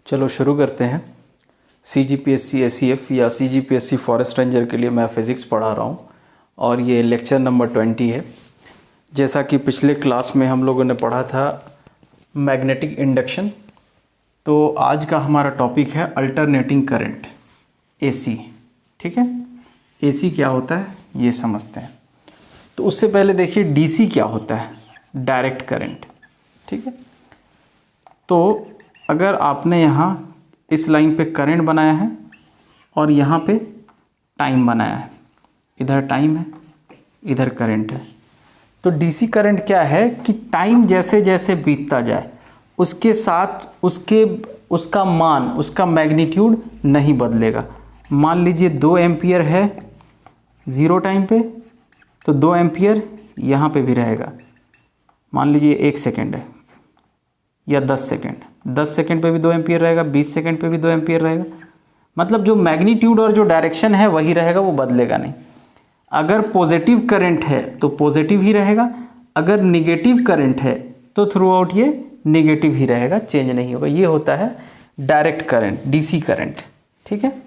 चलो शुरू करते हैं। CGPSC SCF या CGPSC फॉरेस्ट रेंजर के लिए मैं फिज़िक्स पढ़ा रहा हूँ और ये लेक्चर नंबर 20 है। जैसा कि पिछले क्लास में हम लोगों ने पढ़ा था मैग्नेटिक इंडक्शन, तो आज का हमारा टॉपिक है अल्टरनेटिंग करंट AC। ठीक है, AC क्या होता है ये समझते हैं। तो उससे पहले देखिए DC क्या होता है, डायरेक्ट करंट। ठीक है, तो अगर आपने यहाँ इस लाइन पे करंट बनाया है और यहाँ पे टाइम बनाया है, इधर टाइम है इधर करंट है, तो DC करंट क्या है कि टाइम जैसे जैसे बीतता जाए उसके साथ उसका मान, उसका मैग्नीट्यूड नहीं बदलेगा। मान लीजिए 2 एम्पियर है ज़ीरो टाइम पे, तो 2 एम्पियर यहाँ पे भी रहेगा। मान लीजिए 1 सेकेंड है या 10 सेकेंड, 10 सेकेंड पे भी 2 एम्पियर रहेगा, 20 सेकेंड पे भी 2 एम्पियर रहेगा। मतलब जो मैग्नीट्यूड और जो डायरेक्शन है वही रहेगा, वो बदलेगा नहीं। अगर पॉजिटिव करंट है तो पॉजिटिव ही रहेगा, अगर निगेटिव करंट है तो थ्रू आउट ये निगेटिव ही रहेगा, चेंज नहीं होगा। ये होता है डायरेक्ट करंट, DC करंट। ठीक है,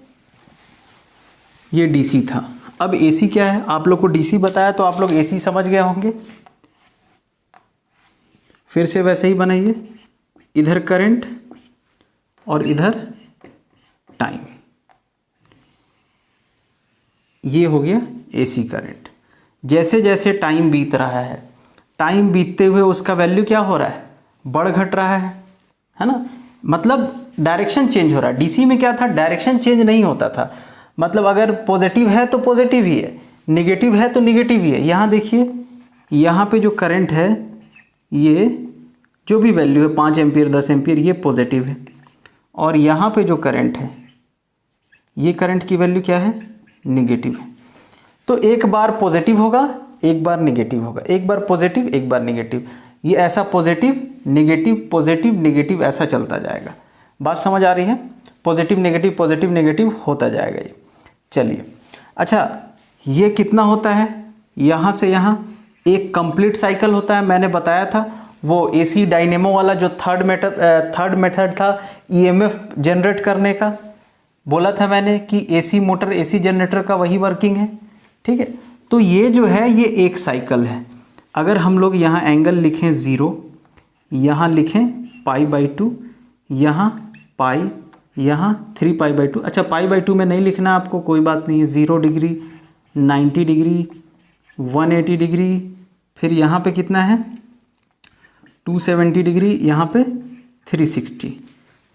ये DC था। अब AC क्या है, आप लोग को DC बताया तो आप लोग AC समझ गए होंगे। फिर से वैसे ही बनाइए, इधर करंट और इधर टाइम, ये हो गया AC करंट। जैसे जैसे टाइम बीत रहा है, टाइम बीतते हुए उसका वैल्यू क्या हो रहा है, बढ़ घट रहा है ना। मतलब डायरेक्शन चेंज हो रहा है। DC में क्या था, डायरेक्शन चेंज नहीं होता था। मतलब अगर पॉजिटिव है तो पॉजिटिव ही है, निगेटिव है तो निगेटिव ही है। यहाँ देखिए, यहाँ पे जो करंट है, ये जो भी वैल्यू है 5 एम्पियर 10 एम्पियर, ये पॉजिटिव है। और यहाँ पे जो करंट है, ये करंट की वैल्यू क्या है, निगेटिव है। तो एक बार पॉजिटिव होगा, एक बार निगेटिव होगा, एक बार पॉजिटिव एक बार निगेटिव। ये ऐसा पॉजिटिव नेगेटिव ऐसा चलता जाएगा। बात समझ आ रही है, पॉजिटिव नेगेटिव होता जाएगा ये। चलिए, अच्छा ये कितना होता है, यहाँ से यहाँ एक कंप्लीट साइकिल होता है। मैंने बताया था वो AC डायनेमो वाला जो थर्ड मेथड था EMF जनरेट करने का, बोला था मैंने कि AC मोटर AC जनरेटर का वही वर्किंग है। ठीक है, तो ये जो है ये एक साइकिल है। अगर हम लोग यहाँ एंगल लिखें 0, यहाँ लिखें π/2, यहाँ पाई, यहाँ 3π/2। अच्छा π/2 में नहीं लिखना आपको, कोई बात नहीं है। 0 डिग्री, 90 डिग्री, 180 डिग्री, फिर यहाँ पे कितना है 270 डिग्री, यहाँ पे 360।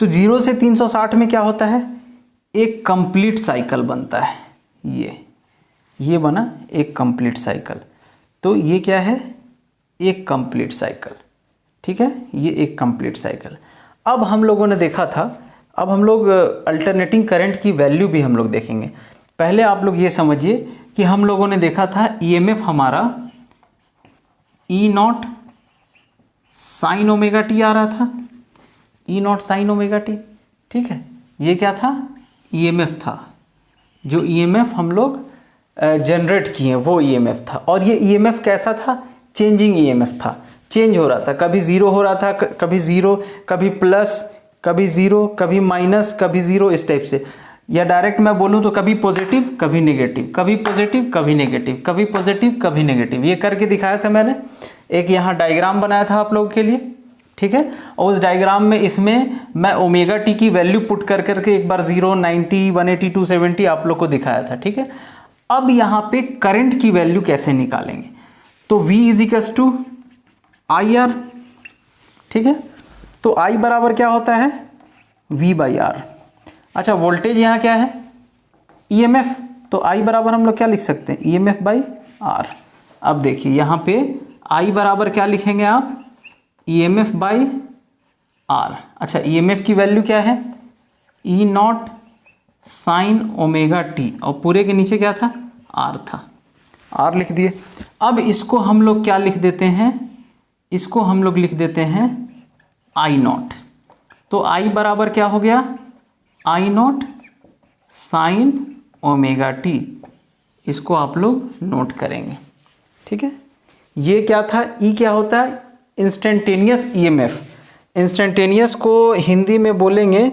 तो 0 से 360 में क्या होता है, एक कंप्लीट साइकिल बनता है। ये बना एक कंप्लीट साइकिल। तो ये क्या है, एक कंप्लीट साइकिल। ठीक है, ये एक कंप्लीट साइकिल। अब हम लोगों ने देखा था, अब हम लोग अल्टरनेटिंग करंट की वैल्यू भी हम लोग देखेंगे। पहले आप लोग ये समझिए कि हम लोगों ने देखा था EMF हमारा E0 sin ωt आ रहा था, E0 sin ωt। ठीक है, ये क्या था, EMF था। जो EMF हम लोग जनरेट किए वो EMF था। और ये EMF कैसा था, चेंजिंग EMF था, चेंज हो रहा था। कभी 0 हो रहा था, कभी 0, कभी प्लस, कभी 0, कभी माइनस, कभी 0, इस टाइप से। या डायरेक्ट मैं बोलूँ तो कभी पॉजिटिव कभी नेगेटिव, कभी पॉजिटिव कभी नेगेटिव, कभी पॉजिटिव कभी नेगेटिव। ये करके दिखाया था मैंने, एक यहाँ डायग्राम बनाया था आप लोगों के लिए। ठीक है, और उस डायग्राम में इसमें मैं ωt की वैल्यू पुट कर करके एक बार 0, 90, 180, 270 आप लोग को दिखाया था। ठीक है, अब यहाँ पे करंट की वैल्यू कैसे निकालेंगे, तो V = IR। ठीक है, तो I बराबर क्या होता है, V/R। अच्छा, वोल्टेज यहाँ क्या है, EMF, तो I बराबर हम लोग क्या लिख सकते हैं, EMF/R। अब देखिए यहाँ पे I बराबर क्या लिखेंगे आप, EMF/R। अच्छा, EMF की वैल्यू क्या है, E0 sin ωt, और पूरे के नीचे क्या था, R था, R लिख दिए। अब इसको हम लोग क्या लिख देते हैं, इसको हम लोग लिख देते हैं I0। तो I बराबर क्या हो गया, I0 sin ωt। इसको आप लोग नोट करेंगे। ठीक है, ये क्या था, E क्या होता है, इंस्टेंटेनियस EMF। इंस्टेंटेनियस को हिंदी में बोलेंगे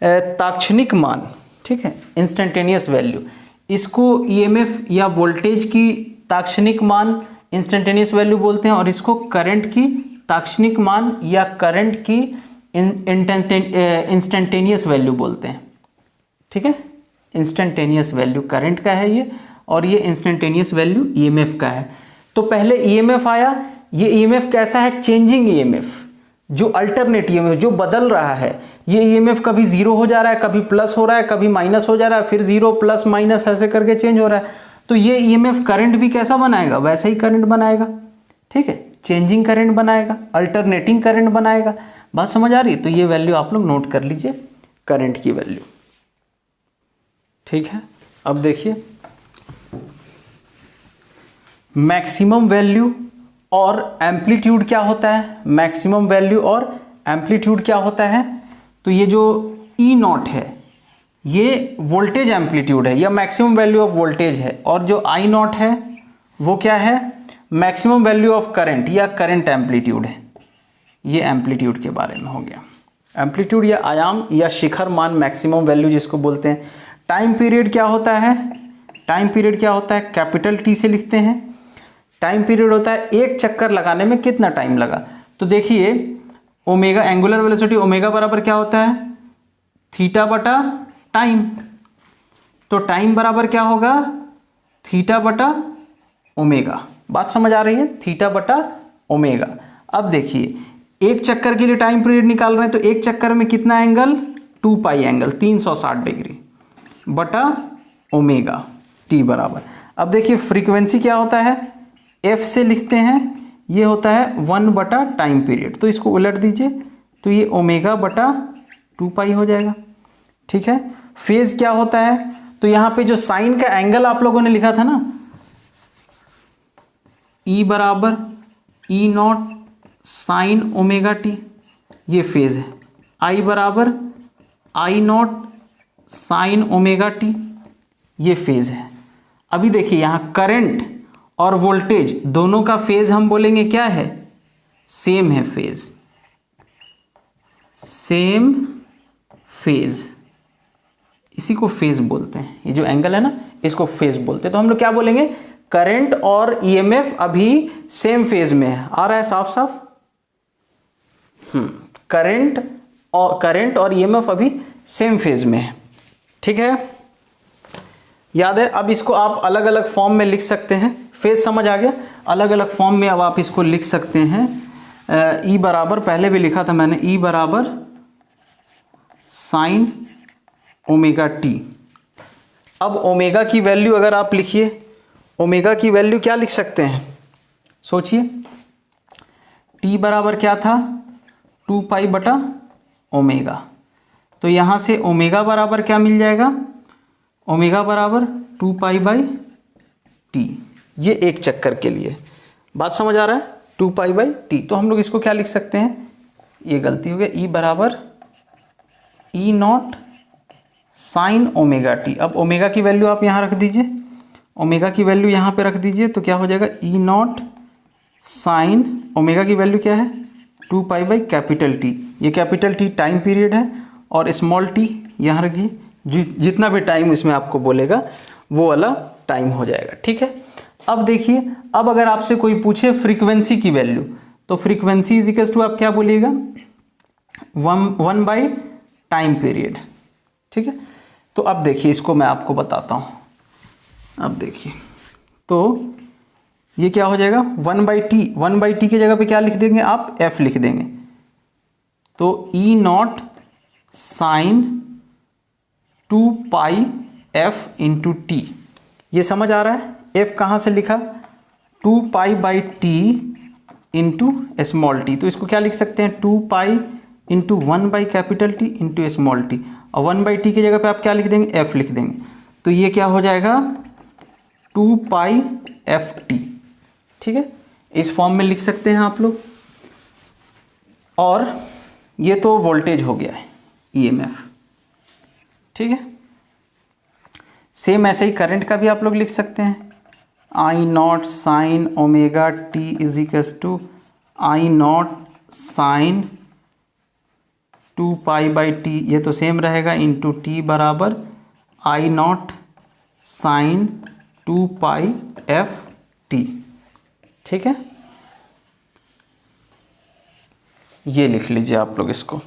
ताक्षणिक मान, ठीक है, इंस्टेंटेनियस वैल्यू। इसको ईएमएफ या वोल्टेज की ताक्षणिक मान इंस्टेंटेनियस वैल्यू बोलते हैं, और इसको करंट की ताक्षणिक मान या करंट की इंस्टेंटेनियस वैल्यू बोलते हैं, ठीक है। इंस्टेंटेनियस वैल्यू करंट का है ये, और ये इंस्टेंटेनियस वैल्यू ईएमएफ का है। तो पहले ईएमएफ आया, ये ईएमएफ कैसा है, चेंजिंग ईएमएफ, जो अल्टरनेट ईएमएफ जो बदल रहा है। ये ईएमएफ कभी जीरो हो जा रहा है, कभी प्लस हो रहा है, कभी माइनस हो जा रहा है, फिर जीरो प्लस माइनस ऐसे करके चेंज हो रहा है। तो ये ईएमएफ करंट भी कैसा बनाएगा, वैसा ही करंट बनाएगा, ठीक है, चेंजिंग करंट बनाएगा, अल्टरनेटिंग करंट बनाएगा। बात समझ आ रही है? तो ये वैल्यू आप लोग नोट कर लीजिए, करंट की वैल्यू, ठीक है। अब देखिए मैक्सिमम वैल्यू और एम्पलीट्यूड क्या होता है, मैक्सिमम वैल्यू और एम्पलीट्यूड क्या होता है। तो ये जो ई नॉट है ये वोल्टेज एम्पलीट्यूड है या मैक्सिमम वैल्यू ऑफ वोल्टेज है, और जो आई नॉट है वो क्या है, मैक्सिमम वैल्यू ऑफ करंट या करंट एम्पलीट्यूड है। ये एम्पलीट्यूड के बारे में हो गया। एम्पलीट्यूड या आयाम या शिखर मान, मैक्सिमम वैल्यू जिसको बोलते हैं। टाइम पीरियड क्या होता है, टाइम पीरियड क्या होता है, कैपिटल टी से लिखते हैं। टाइम पीरियड होता है एक चक्कर लगाने में कितना टाइम लगा। तो देखिए ओमेगा, एंगुलर वेलोसिटी ओमेगा बराबर क्या होता है, थीटा बटा टाइम। तो टाइम बराबर क्या होगा, थीटा बटा ओमेगा। बात समझ आ रही है, थीटा बटा ओमेगा। अब देखिए एक चक्कर के लिए टाइम पीरियड निकाल रहे हैं, तो एक चक्कर में कितना एंगल, 2 पाई एंगल 360 डिग्री बटा ओमेगा टी बराबर। अब देखिए फ्रीक्वेंसी क्या होता है, एफ से लिखते हैं, ये होता है 1 बटा टाइम पीरियड। तो इसको उलट दीजिए तो ये ओमेगा बटा 2 पाई हो जाएगा, ठीक है। फेज क्या होता है, तो यहाँ पे जो साइन का एंगल आप लोगों ने लिखा था ना, ई बराबर ई नॉट साइन ओमेगा टी, ये फेज है। आई बराबर I nought sine omega T, ये फेज है। अभी देखिए यहाँ करंट और वोल्टेज दोनों का फेज हम बोलेंगे क्या है, सेम है फेज, सेम फेज, इसी को फेज बोलते हैं। ये जो एंगल है ना इसको फेज बोलते हैं। तो हम लोग क्या बोलेंगे, करंट और ईएमएफ अभी सेम फेज में है। आ रहा है साफ साफ, करंट और ईएमएफ अभी सेम फेज में है, ठीक है, याद है। अब इसको आप अलग अलग फॉर्म में लिख सकते हैं, फेज समझ आ गया। अलग अलग फॉर्म में अब आप इसको लिख सकते हैं। ई बराबर, पहले भी लिखा था मैंने, ई बराबर साइन ओमेगा टी। अब ओमेगा की वैल्यू अगर आप लिखिए, ओमेगा की वैल्यू क्या लिख सकते हैं, सोचिए। टी बराबर क्या था, 2 पाई बटा ओमेगा। तो यहाँ से ओमेगा बराबर क्या मिल जाएगा, ओमेगा बराबर 2 पाई बाई टी, ये एक चक्कर के लिए। बात समझ आ रहा है, 2 पाई बाई टी। तो हम लोग इसको क्या लिख सकते हैं, ये गलती हो गया, ई बराबर ई नॉट साइन ओमेगा टी। अब ओमेगा की वैल्यू आप यहाँ रख दीजिए, ओमेगा की वैल्यू यहाँ पे रख दीजिए, तो क्या हो जाएगा, ई नॉट साइन ओमेगा की वैल्यू क्या है, 2 पाई बाई कैपिटल टी। ये कैपिटल टी टाइम पीरियड है, और स्मॉल टी यहाँ रखिए, जितना भी टाइम इसमें आपको बोलेगा वो वाला टाइम हो जाएगा, ठीक है। अब देखिए, अब अगर आपसे कोई पूछे फ्रीक्वेंसी की वैल्यू, तो फ्रीक्वेंसी इज इक्वल टू आप क्या बोलिएगा, 1 बाई टाइम पीरियड, ठीक है। तो अब देखिए इसको मैं आपको बताता हूँ। अब देखिए तो ये क्या हो जाएगा, 1 बाई टी, 1 बाई टी की जगह पे क्या लिख देंगे आप, एफ लिख देंगे। तो E nought sine 2 pi F into T, ये समझ आ रहा है। एफ कहाँ से लिखा, 2 pi by T into small T. तो इसको क्या लिख सकते हैं, 2 pi into 1 by capital T into small T, और 1 बाई टी की जगह पे आप क्या लिख देंगे, एफ लिख देंगे। तो ये क्या हो जाएगा, 2 पाई एफ टी, ठीक है। इस फॉर्म में लिख सकते हैं आप लोग। और ये तो वोल्टेज हो गया है, ईएमएफ, ठीक है। सेम ऐसे ही करंट का भी आप लोग लिख सकते हैं, I nought sine omega T is equal to I nought sine 2 pi by T, ये तो सेम रहेगा, इंटू टी बराबर I nought sine 2 pi F T. ठीक है, ये लिख लीजिए आप लोग इसको।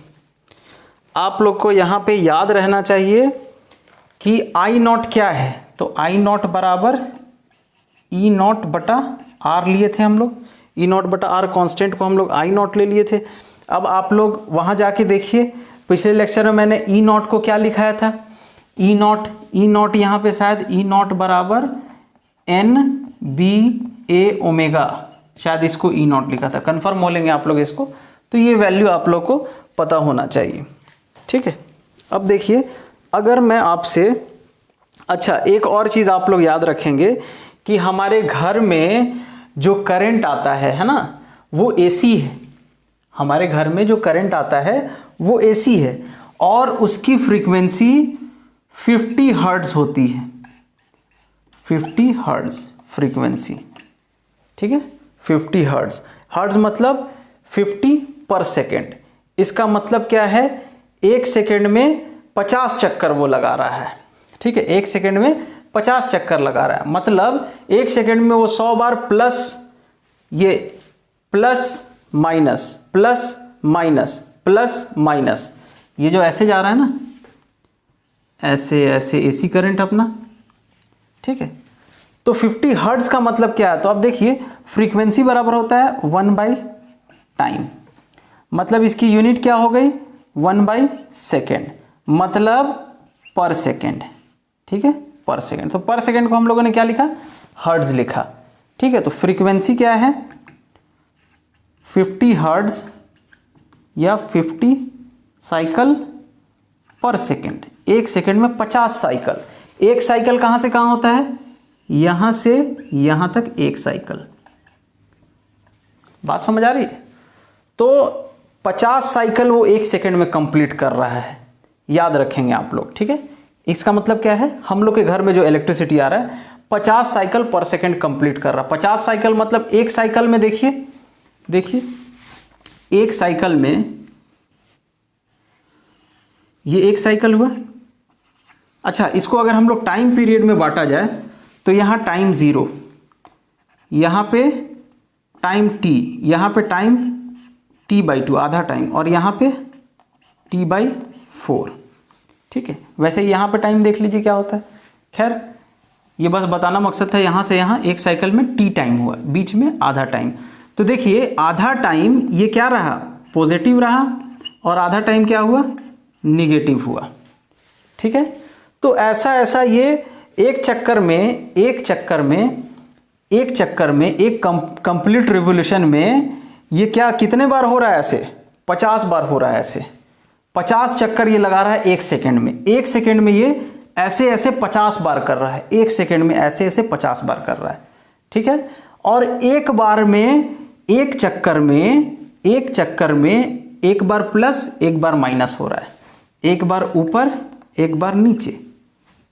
आप लोग को यहाँ पे याद रहना चाहिए कि आई नॉट क्या है, तो आई नॉट बराबर ई नॉट बटा आर लिए थे हम लोग, ई नॉट बटा आर कांस्टेंट को हम लोग आई नॉट ले लिए थे। अब आप लोग वहाँ जाके देखिए, पिछले लेक्चर में मैंने ई नॉट को क्या लिखाया था, ई नॉट यहाँ पे शायद ई नॉट बराबर एन बी ए ओमेगा, शायद इसको ई नॉट लिखा था, कन्फर्म हो लेंगे आप लोग इसको। तो ये वैल्यू आप लोग को पता होना चाहिए। ठीक है, अब देखिए अगर मैं आपसे, अच्छा एक और चीज़ आप लोग याद रखेंगे कि हमारे घर में जो करंट आता है ना, वो एसी है। हमारे घर में जो करंट आता है वो एसी है और उसकी फ्रीक्वेंसी 50 हर्ट्ज होती है, 50 हर्ट्ज फ्रीक्वेंसी। ठीक है, 50 हर्ट्ज, हर्ट्ज मतलब 50 पर सेकेंड। इसका मतलब क्या है, एक सेकेंड में 50 चक्कर वो लगा रहा है। ठीक है, एक सेकेंड में 50 चक्कर लगा रहा है, मतलब एक सेकेंड में वो 100 बार प्लस ये plus minus plus minus plus minus, ये जो ऐसे जा रहा है ना, ऐसे ऐसे एसी करंट अपना। ठीक है, तो 50 हर्ट्ज का मतलब क्या है, तो आप देखिए फ्रीक्वेंसी बराबर होता है 1/टाइम, मतलब इसकी यूनिट क्या हो गई 1/सेकेंड, मतलब पर सेकेंड। ठीक है, पर सेकेंड, तो पर सेकेंड को हम लोगों ने क्या लिखा, हर्ट्ज लिखा। ठीक है, तो फ्रीक्वेंसी क्या है 50 हर्ट्ज या 50 साइकिल पर सेकेंड। एक सेकेंड में 50 साइकिल, एक साइकिल कहाँ से कहाँ होता है, यहाँ से यहाँ तक एक साइकिल। बात समझ आ रही है, तो 50 साइकिल वो एक सेकेंड में कंप्लीट कर रहा है, याद रखेंगे आप लोग। ठीक है, इसका मतलब क्या है, हम लोग के घर में जो इलेक्ट्रिसिटी आ रहा है 50 साइकिल पर सेकेंड कंप्लीट कर रहा है। 50 साइकिल मतलब एक साइकिल में देखिए एक साइकिल में, ये एक साइकिल हुआ। अच्छा, इसको अगर हम लोग टाइम पीरियड में बांटा जाए तो यहाँ टाइम 0, यहाँ पे टाइम t, यहाँ पे टाइम t/2 आधा टाइम, और यहाँ पे t/4। ठीक है, वैसे यहाँ पे टाइम देख लीजिए क्या होता है। खैर ये बस बताना मकसद था, यहाँ से यहाँ एक साइकिल में t टाइम हुआ, बीच में आधा टाइम। तो देखिए आधा टाइम ये क्या रहा, पॉजिटिव रहा, और आधा टाइम क्या हुआ, निगेटिव हुआ। ठीक है, तो ऐसा ये एक चक्कर में एक कंप्लीट रिवोल्यूशन में ये क्या कितने बार हो रहा है, ऐसे 50 बार हो रहा है। ऐसे 50 चक्कर ये लगा रहा है एक सेकेंड में। एक सेकेंड में ये ऐसे ऐसे 50 बार कर रहा है, एक सेकेंड में ऐसे ऐसे 50 बार कर रहा है। ठीक है, और एक बार में एक चक्कर में एक बार प्लस एक बार माइनस हो रहा है, एक बार ऊपर एक बार नीचे।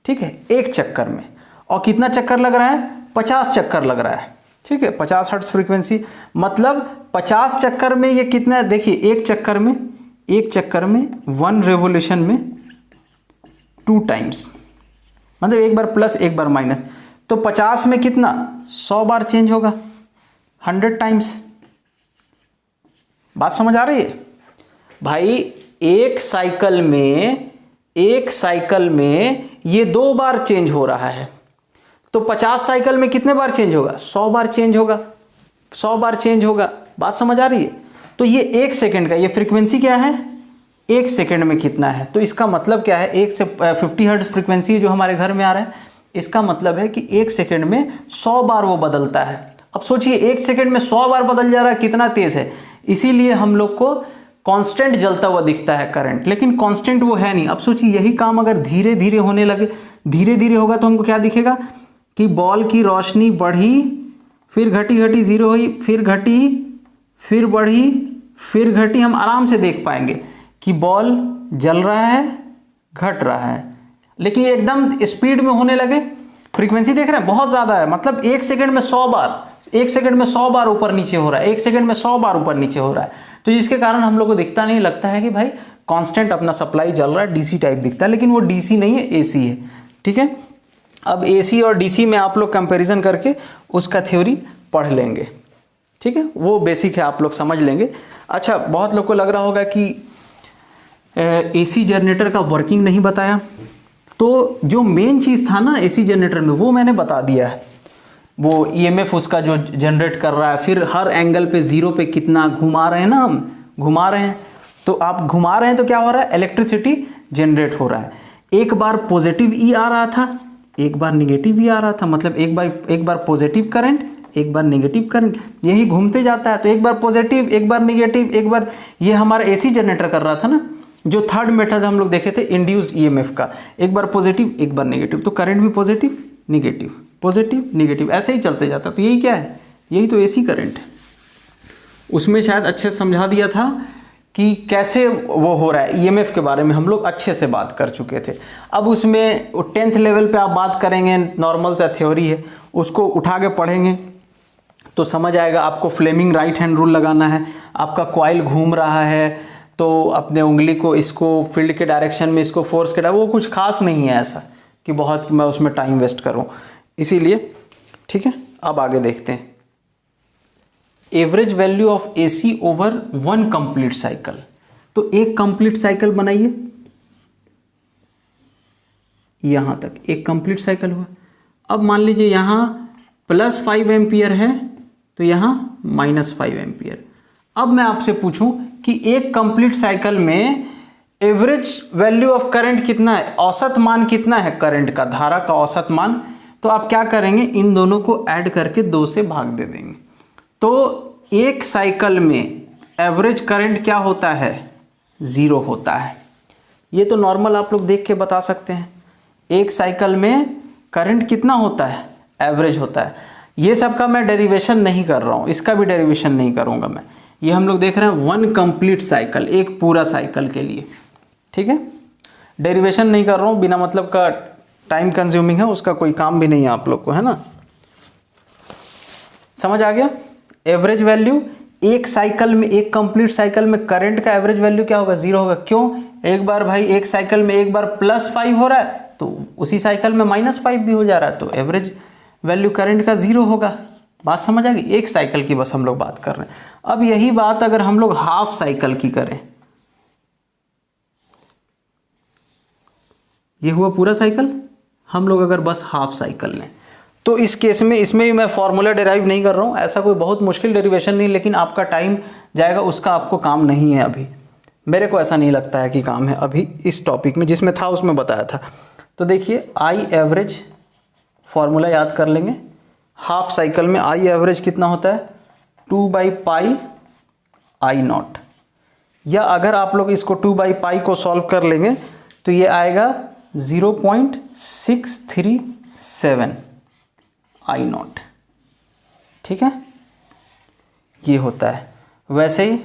ठीक है, एक चक्कर में, और कितना चक्कर लग रहा है, 50 चक्कर लग रहा है। ठीक है, 50 हर्ट्ज फ्रीक्वेंसी, मतलब 50 चक्कर में ये कितना है, देखिए एक चक्कर में 1 रेवोल्यूशन में 2 टाइम्स, मतलब एक बार प्लस एक बार माइनस। तो 50 में कितना, 100 बार चेंज होगा, 100 टाइम्स। बात समझ आ रही है भाई, एक साइकिल में ये 2 बार चेंज हो रहा है, तो 50 साइकिल में कितने बार चेंज होगा, 100 बार चेंज होगा, 100 बार चेंज होगा। बात समझ आ रही है, तो ये एक सेकेंड का, ये फ्रीक्वेंसी क्या है, एक सेकेंड में कितना है। तो इसका मतलब क्या है, 1 से 50 हर्ट्ज फ्रीक्वेंसी जो हमारे घर में आ रहा है, इसका मतलब है कि एक सेकेंड में 100 बार वो बदलता है। अब सोचिए एक सेकेंड में 100 बार बदल जा रहा है, कितना तेज है। इसीलिए हम लोग को कांस्टेंट जलता हुआ दिखता है करंट, लेकिन कांस्टेंट वो है नहीं। अब सोचिए यही काम अगर धीरे धीरे होने लगे, धीरे धीरे होगा तो हमको क्या दिखेगा कि बॉल की रोशनी बढ़ी, फिर घटी 0 हुई, फिर घटी, फिर बढ़ी, फिर घटी। हम आराम से देख पाएंगे कि बॉल जल रहा है, घट रहा है। लेकिन एकदम स्पीड में होने लगे, फ्रीक्वेंसी देख रहे हैं बहुत ज़्यादा है, मतलब एक सेकंड में 100 बार, एक सेकंड में 100 बार ऊपर नीचे हो रहा है, एक सेकंड में 100 बार ऊपर नीचे हो रहा है। तो इसके कारण हम लोग को दिखता नहीं, लगता है कि भाई कांस्टेंट अपना सप्लाई चल रहा है, डीसी टाइप दिखता है, लेकिन वो डीसी नहीं है, एसी है। ठीक है, अब एसी और डीसी में आप लोग कंपैरिजन करके उसका थ्योरी पढ़ लेंगे। ठीक है, वो बेसिक है, आप लोग समझ लेंगे। अच्छा, बहुत लोग को लग रहा होगा कि एसी जनरेटर का वर्किंग नहीं बताया, तो जो मेन चीज़ था ना एसी जनरेटर में वो मैंने बता दिया है। वो ईएमएफ उसका जो जनरेट कर रहा है, फिर हर एंगल पे जीरो पे कितना घुमा रहे हैं ना, हम घुमा रहे हैं, तो आप घुमा रहे हैं तो क्या हो रहा है, इलेक्ट्रिसिटी जनरेट हो रहा है। एक बार पॉजिटिव ई आ रहा था, एक बार निगेटिव ई आ रहा था, मतलब एक बार पॉजिटिव करंट, एक बार नेगेटिव करंट, यही घूमते जाता है। तो एक बार पॉजिटिव, एक बार निगेटिव, एक बार, ये हमारा एसी जनरेटर कर रहा था ना। जो थर्ड मेथड हम लोग देखे थे इंड्यूस्ड ईएमएफ का, एक बार पॉजिटिव एक बार नेगेटिव, तो करंट भी पॉजिटिव निगेटिव पॉजिटिव निगेटिव ऐसे ही चलते जाता है। तो यही क्या है, यही तो एसी करंट है। उसमें शायद अच्छे से समझा दिया था कि कैसे वो हो रहा है, ईएमएफ के बारे में हम लोग अच्छे से बात कर चुके थे। अब उसमें 10th लेवल पे आप बात करेंगे, नॉर्मल सा थ्योरी है, उसको उठा के पढ़ेंगे तो समझ आएगा। आपको फ्लेमिंग राइट हैंड रूल लगाना है, आपका कॉइल घूम रहा है तो अपने उंगली को इसको फील्ड के डायरेक्शन में इसको फोर्स करा, वो कुछ खास नहीं है ऐसा कि बहुत मैं उसमें टाइम वेस्ट करूं, इसीलिए। ठीक है, अब आगे देखते हैं। Average value of AC over one complete cycle, तो एक कंप्लीट साइकिल बनाइए, यहां तक एक कंप्लीट साइकिल हुआ। अब मान लीजिए यहां +5 एम्पियर है तो यहां -5 एम्पियर। अब मैं आपसे पूछूं कि एक कंप्लीट साइकिल में एवरेज वैल्यू ऑफ करंट कितना है, औसत मान कितना है करंट का, धारा का औसत मान, तो आप क्या करेंगे, इन दोनों को ऐड करके 2 से भाग दे देंगे। तो एक साइकिल में एवरेज करंट क्या होता है, 0 होता है। ये तो नॉर्मल आप लोग देख के बता सकते हैं। एक साइकिल में करंट कितना होता है, एवरेज होता है। ये सब का मैं डेरिवेशन नहीं कर रहा हूँ, इसका भी डेरिवेशन नहीं करूँगा मैं। ये हम लोग देख रहे हैं वन कंप्लीट साइकिल, एक पूरा साइकिल के लिए। ठीक है, डेरिवेशन नहीं कर रहा हूँ, बिना मतलब का टाइम कंज्यूमिंग है, उसका कोई काम भी नहीं है आप लोग को, है ना। समझ आ गया। एवरेज वैल्यू एक साइकिल में, एक कंप्लीट साइकिल में करंट का एवरेज वैल्यू क्या होगा, 0 होगा। क्यों, एक बार भाई एक साइकिल में एक बार +5 हो रहा है तो उसी साइकिल में -5 भी हो जा रहा है, तो एवरेज वैल्यू करंट का 0 होगा। बात समझ आ गई, एक साइकिल की बस हम लोग बात कर रहे हैं। अब यही बात अगर हम लोग हाफ साइकिल की करें, ये हुआ पूरा साइकिल, हम लोग अगर बस हाफ साइकिल लें तो इस केस में, इसमें भी मैं फॉर्मूला डिराइव नहीं कर रहा हूँ, ऐसा कोई बहुत मुश्किल डेरिवेशन नहीं, लेकिन आपका टाइम जाएगा, उसका आपको काम नहीं है अभी। मेरे को ऐसा नहीं लगता है कि काम है अभी इस टॉपिक में, जिसमें था उसमें बताया था। तो देखिए आई एवरेज फॉर्मूला याद कर लेंगे। हाफ साइकिल में आई एवरेज कितना होता है, 2/π I0, या अगर आप लोग इसको 2/π को सॉल्व कर लेंगे तो ये आएगा 0.637 I0। ठीक है, ये होता है। वैसे ही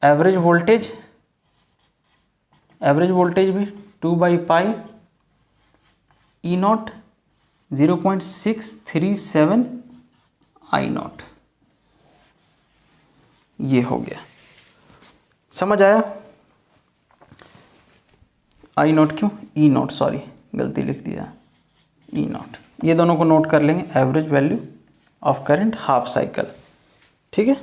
एवरेज वोल्टेज भी 2/π E0, 0.637 I0, ये हो गया। समझ आया। I0 क्यों, E0, सॉरी गलती लिख दिया, E0। ये दोनों को नोट कर लेंगे, average value of current half cycle. ठीक है,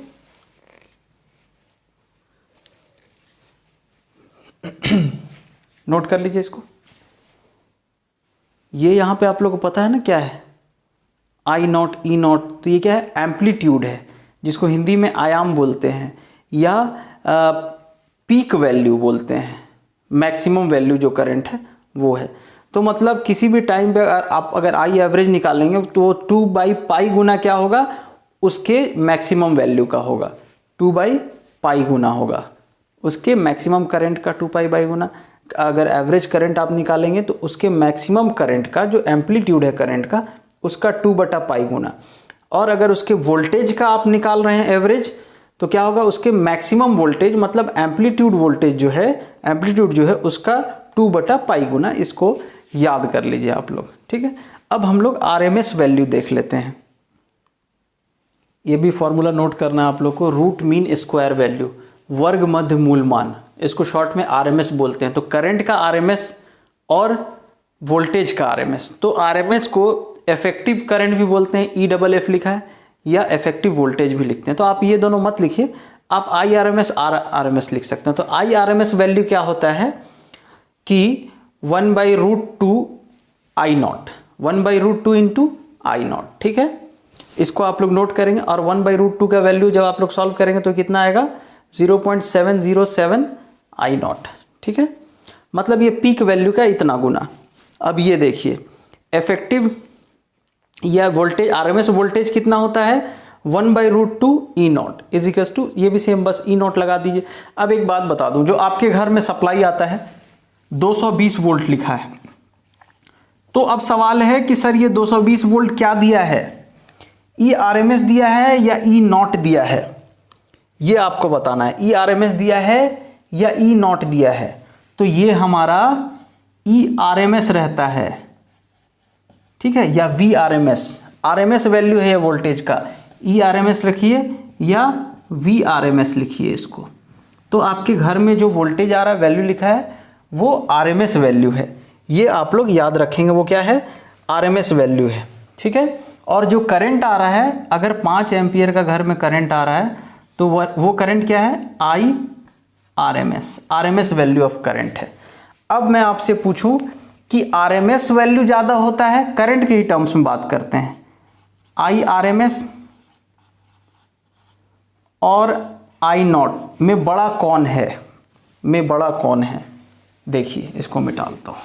नोट कर लीजिए इसको। ये यहाँ पे आप लोगों को पता है ना क्या है, I0 E0, तो ये क्या है, एम्पलीट्यूड है, जिसको हिंदी में आयाम बोलते हैं, या पीक वैल्यू बोलते हैं, मैक्सिमम वैल्यू जो करंट है वो है। तो मतलब किसी भी टाइम पे आप अगर आई एवरेज निकालेंगे तो 2/π गुना क्या होगा, उसके मैक्सिमम वैल्यू का होगा, 2/π गुना होगा उसके मैक्सिमम करंट का, 2π गुना। अगर एवरेज करंट आप निकालेंगे तो उसके मैक्सिमम करंट का जो एम्पलीट्यूड है करंट का, उसका 2/π गुना। और अगर उसके वोल्टेज का आप निकाल रहे हैं एवरेज, तो क्या होगा, उसके मैक्सिमम वोल्टेज मतलब एम्पलीट्यूड वोल्टेज जो है, एम्पलीट्यूड जो है उसका 2/π गुना। इसको याद कर लीजिए आप लोग। ठीक है, अब हम लोग आरएमएस वैल्यू देख लेते हैं। ये भी फॉर्मूला नोट करना है आप लोग को, रूट मीन स्क्वायर वैल्यू। वर्ग मध्य मूल मान, इसको शॉर्ट में आरएमएस बोलते हैं। तो करंट का आरएमएस और वोल्टेज का आरएमएस, तो आरएमएस को इफेक्टिव करंट भी बोलते हैं, ई डबल एफ लिखा है, या इफेक्टिव वोल्टेज भी लिखते हैं। तो आप ये दोनों मत लिखिए, आप आई आरएमएस आर एम एस लिख सकते हैं। तो आई आरएमएस वैल्यू क्या होता है कि 1/√2 आई नॉट, 1/√2 इंटू आई नॉट, ठीक है। इसको आप लोग नोट करेंगे, और 1/√2 का वैल्यू जब आप लोग सॉल्व करेंगे तो कितना आएगा 0.707 आई नॉट, ठीक है। मतलब ये पीक वैल्यू का इतना गुना। अब ये देखिए इफेक्टिव या वोल्टेज आरएमएस वोल्टेज कितना होता है 1/√2 ई नॉट इज इक्वल्स टू, ये भी सेम बस ई नॉट लगा दीजिए। अब एक बात बता दूं, जो आपके घर में सप्लाई आता है 220 वोल्ट लिखा है, तो अब सवाल है कि सर ये 220 वोल्ट क्या दिया है, ई आरएमएस दिया है या ई नॉट दिया है, ये आपको बताना है। ई आरएमएस दिया है या ई नॉट दिया है, तो ये हमारा ई आरएमएस रहता है, ठीक है, या वी आरएमएस, आरएमएस वैल्यू है वोल्टेज का, ई आरएमएस लिखिए या वी आरएमएस लिखिए इसको। तो आपके घर में जो वोल्टेज आ रहा है वैल्यू लिखा है वो आरएमएस वैल्यू है, ये आप लोग याद रखेंगे, वो क्या है आरएमएस वैल्यू है, ठीक है। और जो करंट आ रहा है, अगर 5 एम्पियर का घर में करंट आ रहा है तो वो करंट क्या है I RMS, RMS value of current है। अब मैं आपसे पूछूं कि आरएमएस वैल्यू ज़्यादा होता है, करंट के ही टर्म्स में बात करते हैं, आई आरएमएस और आई नॉट में बड़ा कौन है, में बड़ा कौन है? देखिए इसको मिटाता हूं,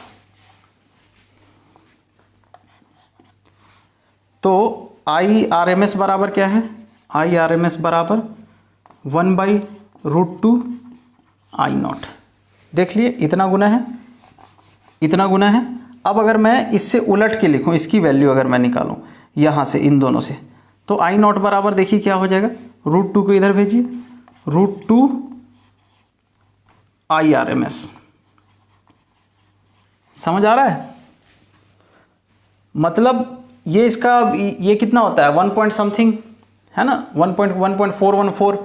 तो आई आरएमएस बराबर क्या है, आई आरएमएस बराबर 1/√2 आई नॉट। देख लिए इतना गुना है, इतना गुना है। अब अगर मैं इससे उलट के लिखूं, इसकी वैल्यू अगर मैं निकालूं यहाँ से इन दोनों से, तो आई नॉट बराबर देखिए क्या हो जाएगा, √2 को इधर भेजिए, √2 आई आरएमएस। समझ आ रहा है? मतलब ये इसका ये कितना होता है 1 पॉइंट समथिंग है ना, 1.414।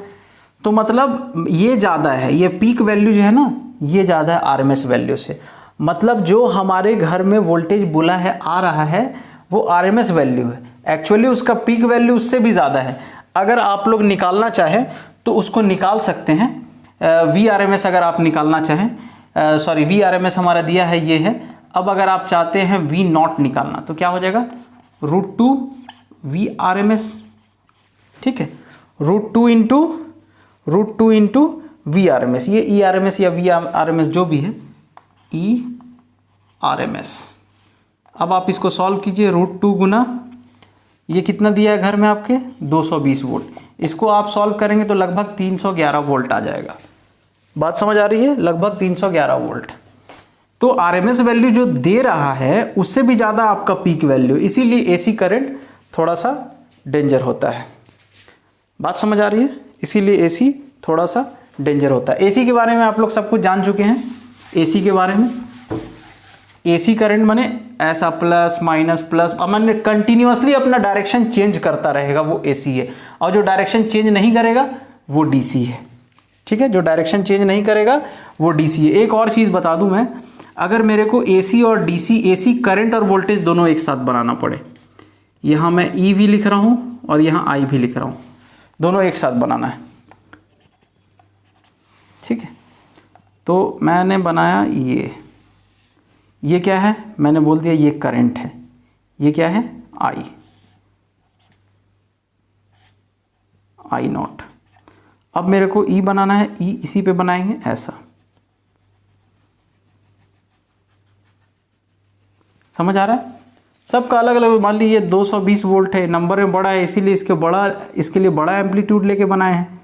तो मतलब ये ज़्यादा है, ये पीक वैल्यू जो है ना ये ज़्यादा है आरएमएस वैल्यू से। मतलब जो हमारे घर में वोल्टेज बोला है आ रहा है वो आरएमएस वैल्यू है, एक्चुअली उसका पीक वैल्यू उससे भी ज़्यादा है। अगर आप लोग निकालना चाहें तो उसको निकाल सकते हैं, वी आरएमएस अगर आप निकालना चाहें, सॉरी वी आरएमएस हमारा दिया है ये है। अब अगर आप चाहते हैं वी नॉट निकालना तो क्या हो जाएगा √2 वी आरएमएस, ठीक है, √2 इंटू वी आरएमएस, ये ई आरएमएस या वी आरएमएस जो भी है, ई आरएमएस। अब आप इसको सॉल्व कीजिए, √2 गुना ये कितना दिया है घर में आपके 220 वोल्ट, इसको आप सॉल्व करेंगे तो लगभग 311 वोल्ट आ जाएगा। बात समझ आ रही है, लगभग 311 वोल्ट। तो आरएमएस वैल्यू जो दे रहा है उससे भी ज़्यादा आपका पीक वैल्यू, इसीलिए एसी करंट थोड़ा सा डेंजर होता है। बात समझ आ रही है, इसीलिए एसी थोड़ा सा डेंजर होता है। एसी के बारे में आप लोग सब कुछ जान चुके हैं। एसी के बारे में, एसी करंट माने ऐसा प्लस माइनस प्लस, माने कंटिन्यूअसली अपना डायरेक्शन चेंज करता रहेगा, वो एसी है। और जो डायरेक्शन चेंज नहीं करेगा वो डीसी है, ठीक है, जो डायरेक्शन चेंज नहीं करेगा वो डीसी है। एक और चीज़ बता दूं मैं, अगर मेरे को एसी और डीसी, एसी करंट और वोल्टेज दोनों एक साथ बनाना पड़े, यहाँ मैं ई भी लिख रहा हूँ और यहाँ आई भी लिख रहा हूँ, दोनों एक साथ बनाना है, ठीक है। तो मैंने बनाया ये क्या है, मैंने बोल दिया ये करंट है, ये क्या है आई नॉट। अब मेरे को ई बनाना है, ई इसी पे बनाएंगे ऐसा, समझ आ रहा है? सबका अलग अलग, मान लीजिए 220 वोल्ट है, नंबर में बड़ा है इसीलिए इसके लिए बड़ा एम्पलीट्यूड लेके बनाए हैं।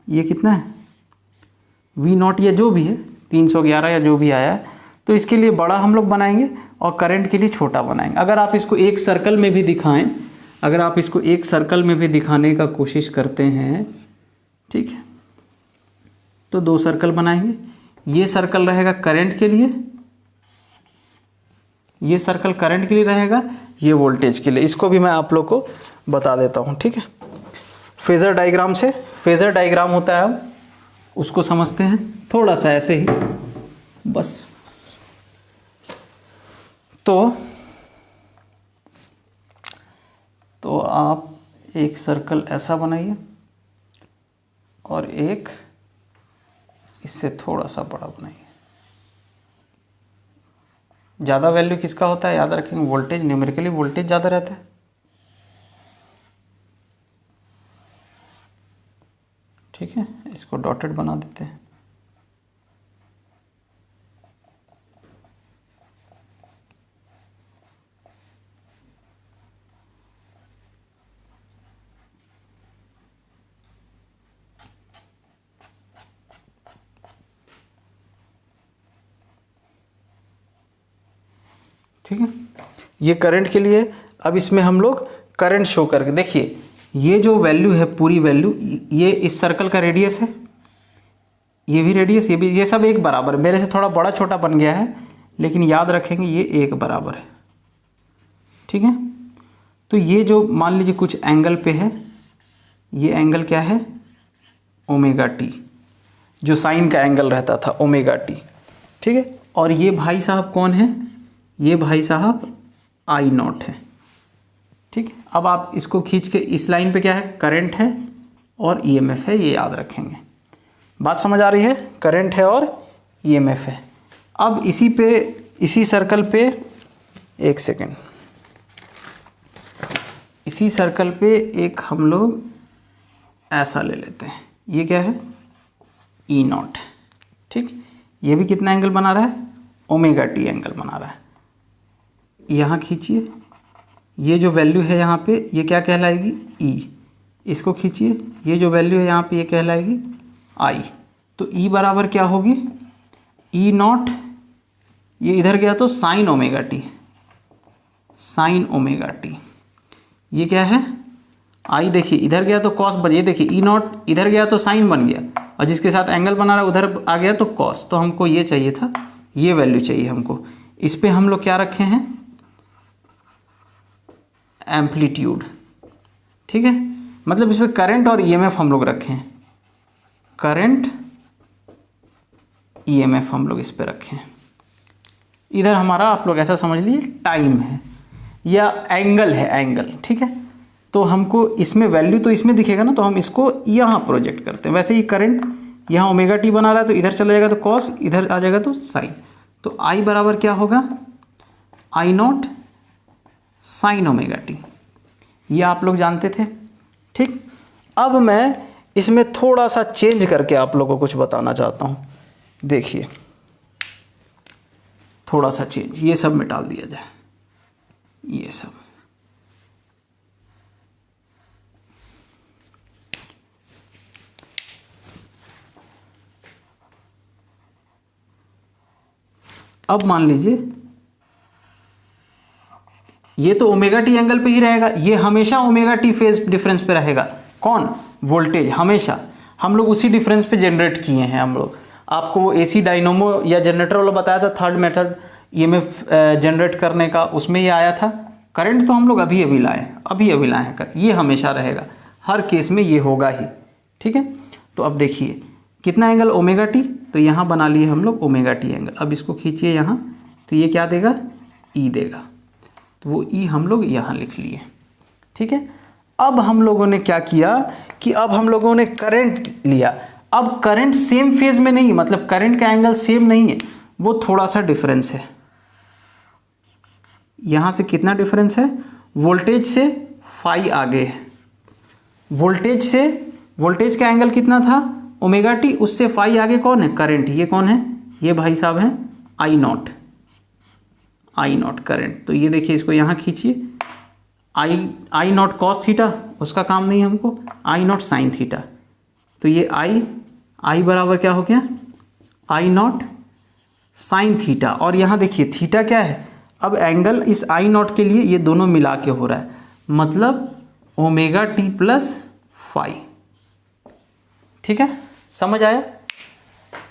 ये कितना है वी नॉट या जो भी है 311 या जो भी आया है, तो इसके लिए बड़ा हम लोग बनाएंगे और करंट के लिए छोटा बनाएंगे। अगर आप इसको एक सर्कल में भी दिखाएं, अगर आप इसको एक सर्कल में भी दिखाने का कोशिश करते हैं, ठीक है, तो 2 सर्कल बनाएंगे। ये सर्कल रहेगा करंट के लिए, ये सर्कल करंट के लिए रहेगा, ये वोल्टेज के लिए। इसको भी मैं आप लोग को बता देता हूँ, ठीक है, फेजर डायग्राम से। फेजर डायग्राम होता है, अब उसको समझते हैं थोड़ा सा ऐसे ही बस। तो आप एक सर्कल ऐसा बनाइए और एक इससे थोड़ा सा बड़ा बनाइए। ज़्यादा वैल्यू किसका होता है याद रखेंगे, वोल्टेज, न्यूमेरिकली वोल्टेज ज़्यादा रहता है। ठीक है, इसको डॉटेड बना देते हैं। ठीक है, ये करंट के लिए। अब इसमें हम लोग करंट शो करके देखिए, ये जो वैल्यू है पूरी वैल्यू, ये इस सर्कल का रेडियस है, ये भी रेडियस, ये भी, ये सब एक बराबर है। मेरे से थोड़ा बड़ा छोटा बन गया है लेकिन याद रखेंगे ये एक बराबर है। ठीक है, तो ये जो मान लीजिए कुछ एंगल पे है, ये एंगल क्या है, ओमेगा टी, जो साइन का एंगल रहता था ओमेगा टी। ठीक है, और ये भाई साहब कौन है, ये भाई साहब आई नॉट है। ठीक है, अब आप इसको खींच के, इस लाइन पे क्या है, करंट है और ईएमएफ है, ये याद रखेंगे। बात समझ आ रही है, करंट है और ईएमएफ है। अब इसी पे, इसी सर्कल पे, एक सेकेंड, इसी सर्कल पे एक हम लोग ऐसा ले लेते हैं, ये क्या है, ई नॉट। ठीक, ये भी कितना एंगल बना रहा है, ओमेगा टी एंगल बना रहा है। यहाँ खींचिए, ये जो वैल्यू है यहाँ पे, ये क्या कहलाएगी, ई। इसको खींचिए, ये जो वैल्यू है यहाँ पे, ये कहलाएगी आई। तो ई बराबर क्या होगी, ई नॉट, ये इधर गया तो sign omega T, sign omega T. ये क्या है, आई, देखिए इधर गया तो कॉस बन, ये देखिए ई नॉट इधर गया तो साइन बन गया, और जिसके साथ एंगल बना रहा है उधर आ गया तो कॉस। तो हमको ये चाहिए था, ये वैल्यू चाहिए हमको। इस पे हम लोग क्या रखे हैं, एम्पलीट्यूड। ठीक है, मतलब इस पे करंट और ईएमएफ हम लोग रखे हैं, करंट ईएमएफ हम लोग इस पे रखे हैं। इधर हमारा, आप लोग ऐसा समझ लीजिए, टाइम है या एंगल है, एंगल। ठीक है, तो हमको इसमें वैल्यू तो इसमें दिखेगा ना, तो हम इसको यहाँ प्रोजेक्ट करते हैं। वैसे ही करंट यहाँ ओमेगा टी बना रहा है तो इधर चला जाएगा तो कॉस, इधर आ जाएगा तो साइन। तो आई बराबर क्या होगा, आई नॉट साइन ओमेगा टी, ये आप लोग जानते थे। ठीक, अब मैं इसमें थोड़ा सा चेंज करके आप लोगों को कुछ बताना चाहता हूँ। देखिए, थोड़ा सा चेंज, ये सब मिटा दिया जाए, ये सब। अब मान लीजिए ये तो ओमेगा टी एंगल पे ही रहेगा, ये हमेशा ओमेगा टी फेज डिफरेंस पे रहेगा। कौन, वोल्टेज, हमेशा हम लोग उसी डिफरेंस पे जनरेट किए हैं। हम लोग आपको वो एसी डायनोमो या जनरेटर वाला बताया था, थर्ड मेथड ईएमएफ जनरेट करने का, उसमें ये आया था। करंट तो हम लोग अभी अभी लाए हैं, ये हमेशा रहेगा, हर केस में ये होगा ही। ठीक है, तो अब देखिए कितना एंगल, ओमेगा टी, तो यहाँ बना लिए हम लोग ओमेगा टी एंगल। अब इसको खींचिए यहाँ, तो ये क्या देगा, ई देगा, तो वो ई हम लोग यहाँ लिख लिए। ठीक है, अब हम लोगों ने क्या किया कि अब हम लोगों ने करंट लिया। अब करंट सेम फेज में नहीं, मतलब करंट का एंगल सेम नहीं है, वो थोड़ा सा डिफरेंस है। यहाँ से कितना डिफरेंस है, वोल्टेज से फाई आगे है, वोल्टेज से, वोल्टेज का एंगल कितना था, ओमेगा टी, उससे फाई आगे कौन है, करंट। ये कौन है, ये भाई साहब हैं I not, I not current. तो ये देखिए, इसको यहाँ खींचिए, आई नॉट कॉस थीटा, उसका काम नहीं हमको, आई नॉट साइन थीटा। तो ये आई बराबर क्या हो गया, आई नॉट साइन थीटा। और यहाँ देखिए थीटा क्या है, अब एंगल इस आई नॉट के लिए ये दोनों मिला के हो रहा है, मतलब ओमेगा टी प्लस फाई। ठीक है, समझ आया,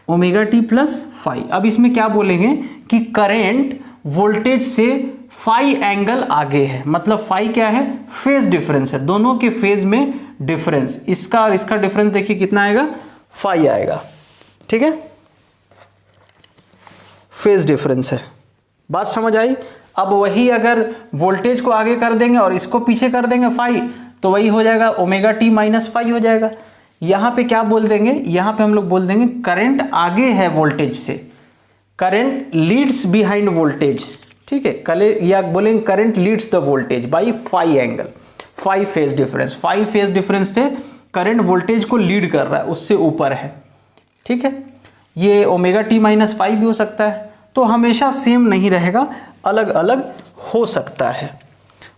ओमेगा टी प्लस फाई। अब इसमें क्या बोलेंगे कि करेंट वोल्टेज से फाई एंगल आगे है, मतलब फाई क्या है, फेज डिफरेंस है, दोनों के फेज में डिफरेंस। इसका और इसका डिफरेंस देखिए कितना आएगा, फाई आएगा। ठीक है, फेज डिफरेंस है। बात समझ आई? अब वही अगर वोल्टेज को आगे कर देंगे और इसको पीछे कर देंगे फाई, तो वही हो जाएगा ओमेगा टी माइनस फाई हो जाएगा। यहाँ पे क्या बोल देंगे, यहाँ पे हम लोग बोल देंगे करंट आगे है वोल्टेज से, करंट लीड्स बिहाइंड वोल्टेज। ठीक है, कले या बोलेंगे current leads the voltage by phi angle, phi phase difference. Phi phase difference से करंट वोल्टेज को लीड कर रहा है, उससे ऊपर है। ठीक है, ये ओमेगा टी माइनस फाई भी हो सकता है, तो हमेशा सेम नहीं रहेगा, अलग अलग हो सकता है।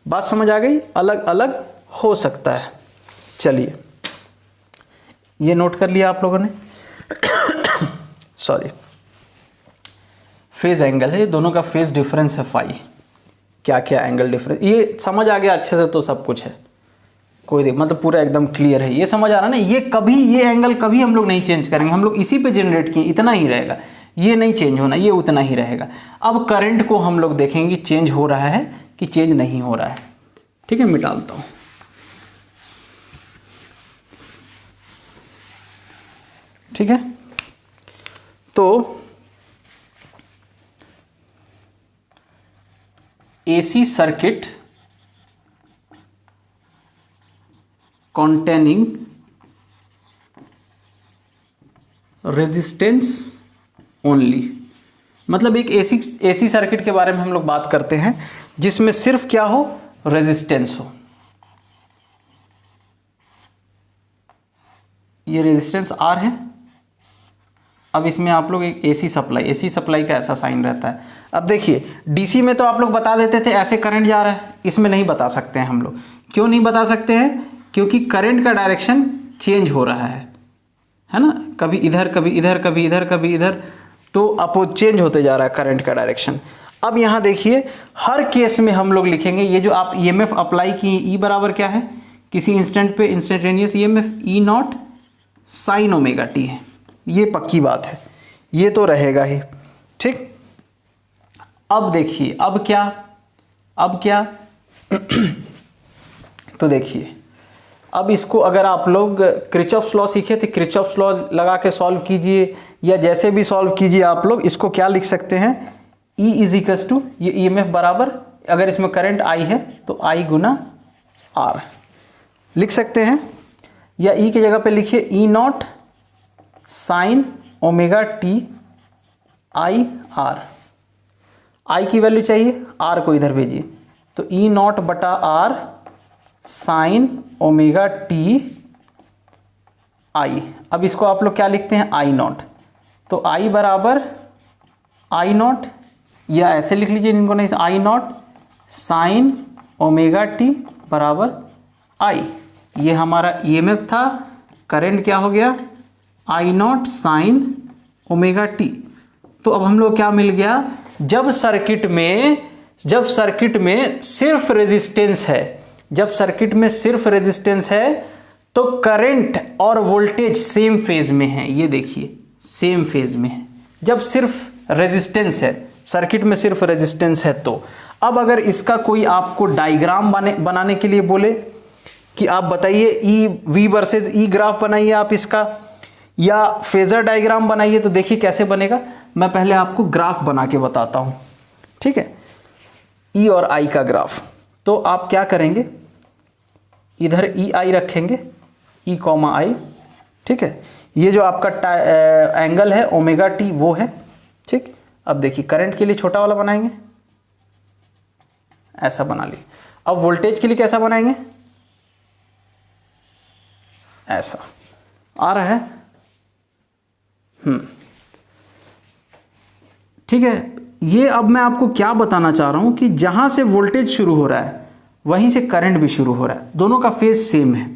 बात समझ आ गई? अलग अलग हो सकता है। चलिए, ये नोट कर लिया आप लोगों ने। सॉरी, फेज एंगल है, दोनों का फेज डिफरेंस है फाई। क्या क्या एंगल डिफरेंस, ये समझ आ गया अच्छे से तो सब कुछ है, कोई मतलब पूरा एकदम क्लियर है। ये समझ आ रहा है ना, ये कभी ये एंगल कभी हम लोग नहीं चेंज करेंगे, हम लोग इसी पे जनरेट किए, इतना ही रहेगा, ये नहीं चेंज होना, ये उतना ही रहेगा। अब करंट को हम लोग देखेंगे चेंज हो रहा है कि चेंज नहीं हो रहा है। ठीक है, मिटा देता हूँ। ठीक है, तो AC circuit containing resistance only, मतलब एक एसी सर्किट के बारे में हम लोग बात करते हैं जिसमें सिर्फ क्या हो, रेजिस्टेंस हो। ये रेजिस्टेंस आर है। अब इसमें आप लोग एक एसी सप्लाई का ऐसा साइन रहता है। अब देखिए, डीसी में तो आप लोग बता देते थे ऐसे करंट जा रहा है, इसमें नहीं बता सकते हैं हम लोग। क्यों नहीं बता सकते हैं? क्योंकि करंट का डायरेक्शन चेंज हो रहा है ना, कभी इधर कभी इधर, कभी इधर कभी इधर, तो अपोज चेंज होते जा रहा है करंट का डायरेक्शन। अब यहाँ देखिए, हर केस में हम लोग लिखेंगे, ये जो आप ईएमएफ अप्लाई किए, ई बराबर क्या है, किसी इंस्टेंट पे इंस्टेंटेनियस ईएमएफ ई नॉट साइन ओमेगा टी है। ये पक्की बात है, ये तो रहेगा ही। ठीक, अब देखिए, अब क्या तो देखिए, अब इसको अगर आप लोग किरचॉफ्स लॉ सीखे थे, किरचॉफ्स लॉ लगा के सॉल्व कीजिए, या जैसे भी सॉल्व कीजिए आप लोग, इसको क्या लिख सकते हैं, E इज इक्वल्स टू, ये ईएमएफ बराबर, अगर इसमें करंट I है तो I गुना R लिख सकते हैं, या E की जगह पे लिखिए E not sine omega T I R. I की वैल्यू चाहिए, R को इधर भेजिए, तो E नॉट बटा R साइन ओमेगा टी आई। अब इसको आप लोग क्या लिखते हैं, आई नॉट, तो आई बराबर आई नॉट, या ऐसे लिख लीजिए इनको, नहीं, आई नॉट साइन ओमेगा टी बराबर आई। ये हमारा ईएमएफ था, करंट क्या हो गया, आई नॉट साइन ओमेगा टी। तो अब हम लोग क्या मिल गया, जब सर्किट में सिर्फ रेजिस्टेंस है, जब सर्किट में सिर्फ रेजिस्टेंस है तो करंट और वोल्टेज सेम फेज में है। ये देखिए, सेम फेज में है जब सिर्फ रेजिस्टेंस है, सर्किट में सिर्फ रेजिस्टेंस है। तो अब अगर इसका कोई आपको डायग्राम बनाने के लिए बोले कि आप बताइए ई वी वर्सेस ई ग्राफ बनाइए आप इसका, या फेजर डायग्राम बनाइए, तो देखिए कैसे बनेगा। मैं पहले आपको ग्राफ बना के बताता हूँ। ठीक है, ई और आई का ग्राफ। तो आप क्या करेंगे, इधर ई आई रखेंगे, ई कॉमा आई। ठीक है, ये जो आपका एंगल है ओमेगा टी वो है। ठीक, अब देखिए करंट के लिए छोटा वाला बनाएंगे, ऐसा बना लिए। अब वोल्टेज के लिए कैसा बनाएंगे, ऐसा आ रहा है। ठीक है, ये अब मैं आपको क्या बताना चाह रहा हूं कि जहां से वोल्टेज शुरू हो रहा है वहीं से करंट भी शुरू हो रहा है, दोनों का फेज सेम है।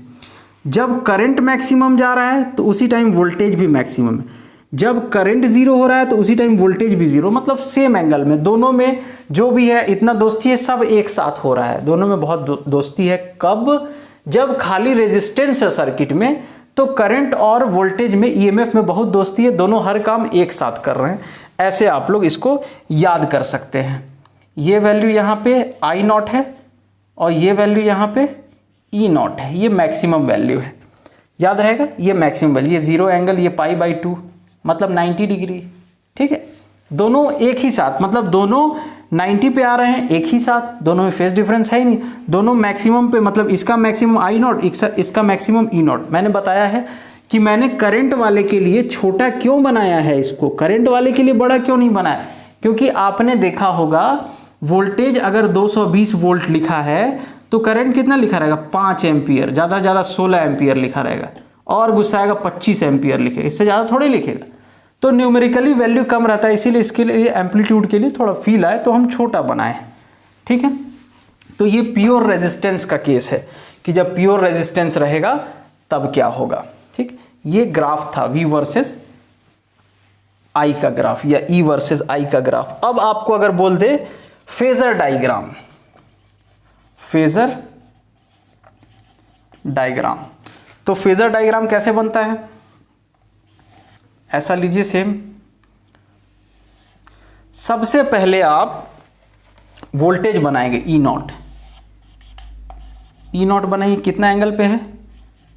जब करंट मैक्सिमम जा रहा है तो उसी टाइम वोल्टेज भी मैक्सिमम है, जब करंट जीरो हो रहा है तो उसी टाइम वोल्टेज भी जीरो, मतलब सेम एंगल में। दोनों में जो भी है इतना दोस्ती है, सब एक साथ हो रहा है, दोनों में बहुत दोस्ती है। कब, जब खाली रेजिस्टेंस है सर्किट में, तो करंट और वोल्टेज में, ईएमएफ में बहुत दोस्ती है, दोनों हर काम एक साथ कर रहे हैं। ऐसे आप लोग इसको याद कर सकते हैं। ये वैल्यू यहाँ पे आई नॉट है और ये वैल्यू यहाँ पे ई नॉट है, ये मैक्सिमम वैल्यू है। याद रहेगा, ये मैक्सिमम वैल्यू, ये 0 एंगल, ये π/2 मतलब 90 डिग्री। ठीक है, दोनों एक ही साथ, मतलब दोनों 90 पे आ रहे हैं एक ही साथ, दोनों में फेज डिफरेंस है ही नहीं, दोनों मैक्सिमम पे, मतलब इसका मैक्सिमम I0, इसका मैक्सिमम E0। मैंने बताया है कि मैंने करंट वाले के लिए छोटा क्यों बनाया है, इसको करंट वाले के लिए बड़ा क्यों नहीं बनाया, क्योंकि आपने देखा होगा वोल्टेज अगर 220 वोल्ट लिखा है तो करंट कितना लिखा रहेगा, 5 एम्पियर, ज़्यादा से ज़्यादा 16 एम्पियर लिखा रहेगा, और गुस्साएगा 25 एम्पियर लिखेगा, इससे ज़्यादा थोड़ी लिखेगा। तो न्यूमेरिकली वैल्यू कम रहता है, इसीलिए इसके लिए एम्पलीट्यूड के लिए थोड़ा फील आए तो हम छोटा बनाए। ठीक है, तो ये प्योर रेजिस्टेंस का केस है कि जब प्योर रेजिस्टेंस रहेगा तब क्या होगा। ठीक, ये ग्राफ था V वर्सेस I का ग्राफ या E वर्सेस I का ग्राफ। अब आपको अगर बोल दे फेजर डायग्राम, फेजर डायग्राम, तो फेजर डायग्राम कैसे बनता है, ऐसा लीजिए सेम। सबसे पहले आप वोल्टेज बनाएंगे E0, E0 बनाइए, कितना एंगल पे है,